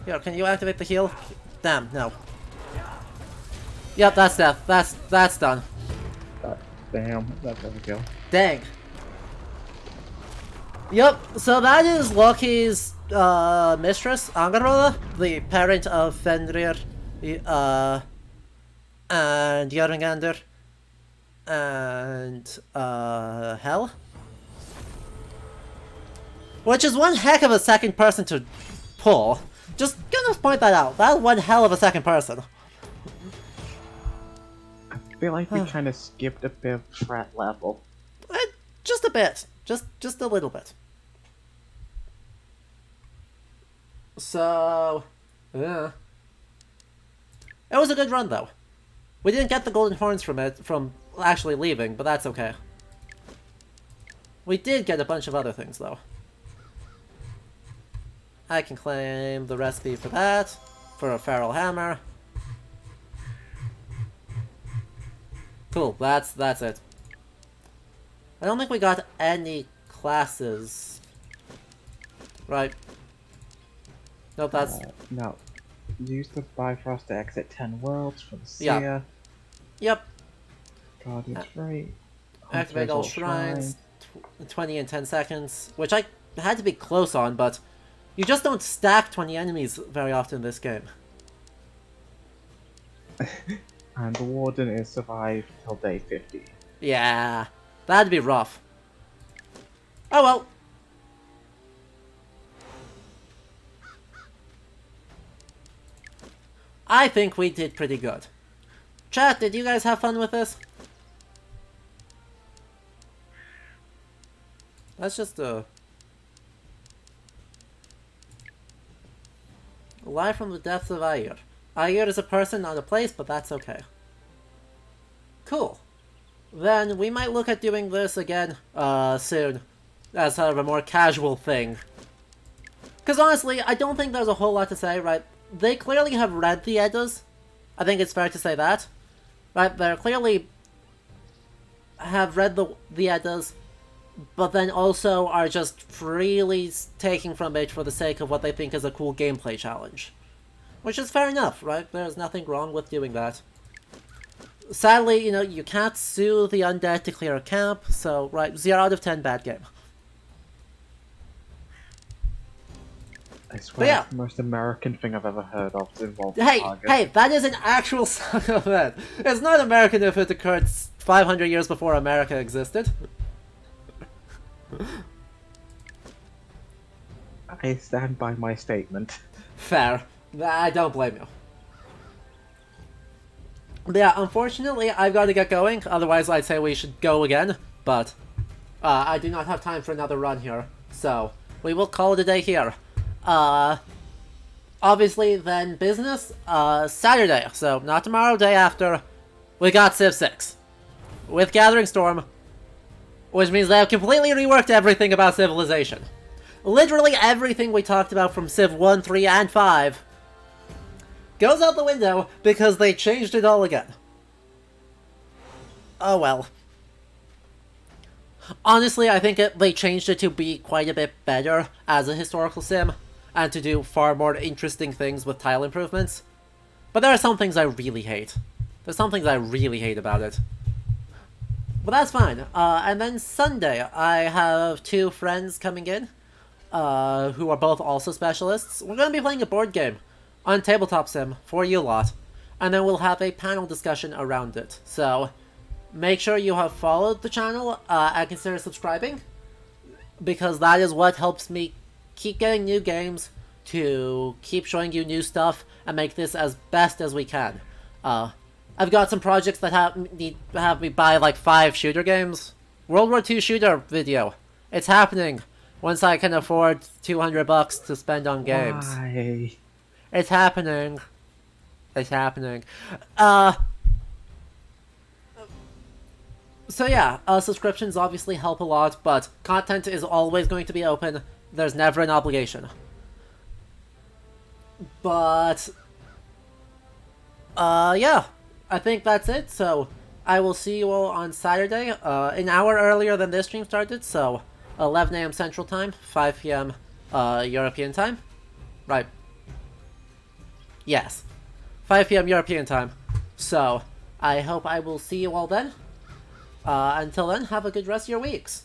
Here, can you activate the heal? Damn, no. Yep, that's death. That's done. Damn, that's a kill. Dang. Yep, so that is Loki's mistress, Angarboda, the parent of Fenrir, and Jörungander, and Hel. Which is one heck of a second person to pull. Just gonna point that out. That's one hell of a second person. I feel like we kind of skipped a bit of threat level. Just a bit. Just a little bit. So... yeah. It was a good run, though. We didn't get the golden horns from it, from actually leaving, but that's okay. We did get a bunch of other things, though. I can claim the recipe for that, for a feral hammer. Cool, that's it. I don't think we got any classes. Right. Nope, that's... no. Use the Bifrost to exit 10 worlds for the Yeah. Seer. Yep. Guardian's Right. Activate all shrines. 20 in 10 seconds. Which I had to be close on, but... you just don't stack 20 enemies very often in this game. And the Warden is survived till day 50. Yeah, that'd be rough. Oh well. I think we did pretty good. Chat, did you guys have fun with this? That's just live from the depths of Ayer. Ayer is a person, not a place, but that's okay. Cool. Then we might look at doing this again soon, as sort of a more casual thing. Because honestly, I don't think there's a whole lot to say, right? They clearly have read the Eddas. I think it's fair to say that. right? They're clearly have read the Eddas, but then also are just freely taking from it for the sake of what they think is a cool gameplay challenge. Which is fair enough, right? There's nothing wrong with doing that. Sadly, you know, you can't sue the undead to clear a camp, so, right, 0 out of 10 bad game. I swear, yeah. it's the most American thing I've ever heard of to involve Hey, target. hey, that is an actual song event. It's not American if it occurred 500 years before America existed. I stand by my statement. Fair. I don't blame you. But yeah, unfortunately, I've got to get going. Otherwise, I'd say we should go again. But I do not have time for another run here. So, we will call it a day here. Obviously, then business, Saturday. So, not tomorrow, day after. We got Civ 6. With Gathering Storm. Which means they have completely reworked everything about Civilization. Literally everything we talked about from Civ 1, 3, and 5 goes out the window because they changed it all again. Oh well. Honestly, I think they changed it to be quite a bit better as a historical sim, and to do far more interesting things with tile improvements. But there are some things I really hate. There's some things I really hate about it. But that's fine. And then Sunday, I have 2 friends coming in, who are both also specialists. We're going to be playing a board game on Tabletop Sim for you lot, and then we'll have a panel discussion around it. So, make sure you have followed the channel and consider subscribing, because that is what helps me keep getting new games, to keep showing you new stuff, and make this as best as we can. I've got some projects that have me buy like 5 shooter games. World War II shooter video. It's happening once I can afford $200 to spend on games. Why? It's happening. It's happening. So yeah, subscriptions obviously help a lot, but content is always going to be open. There's never an obligation. But, yeah, I think that's it. So, I will see you all on Saturday, an hour earlier than this stream started, so 11 AM Central Time, 5 PM European Time. Right. Yes. 5 PM European Time. So, I hope I will see you all then. Until then, have a good rest of your weeks.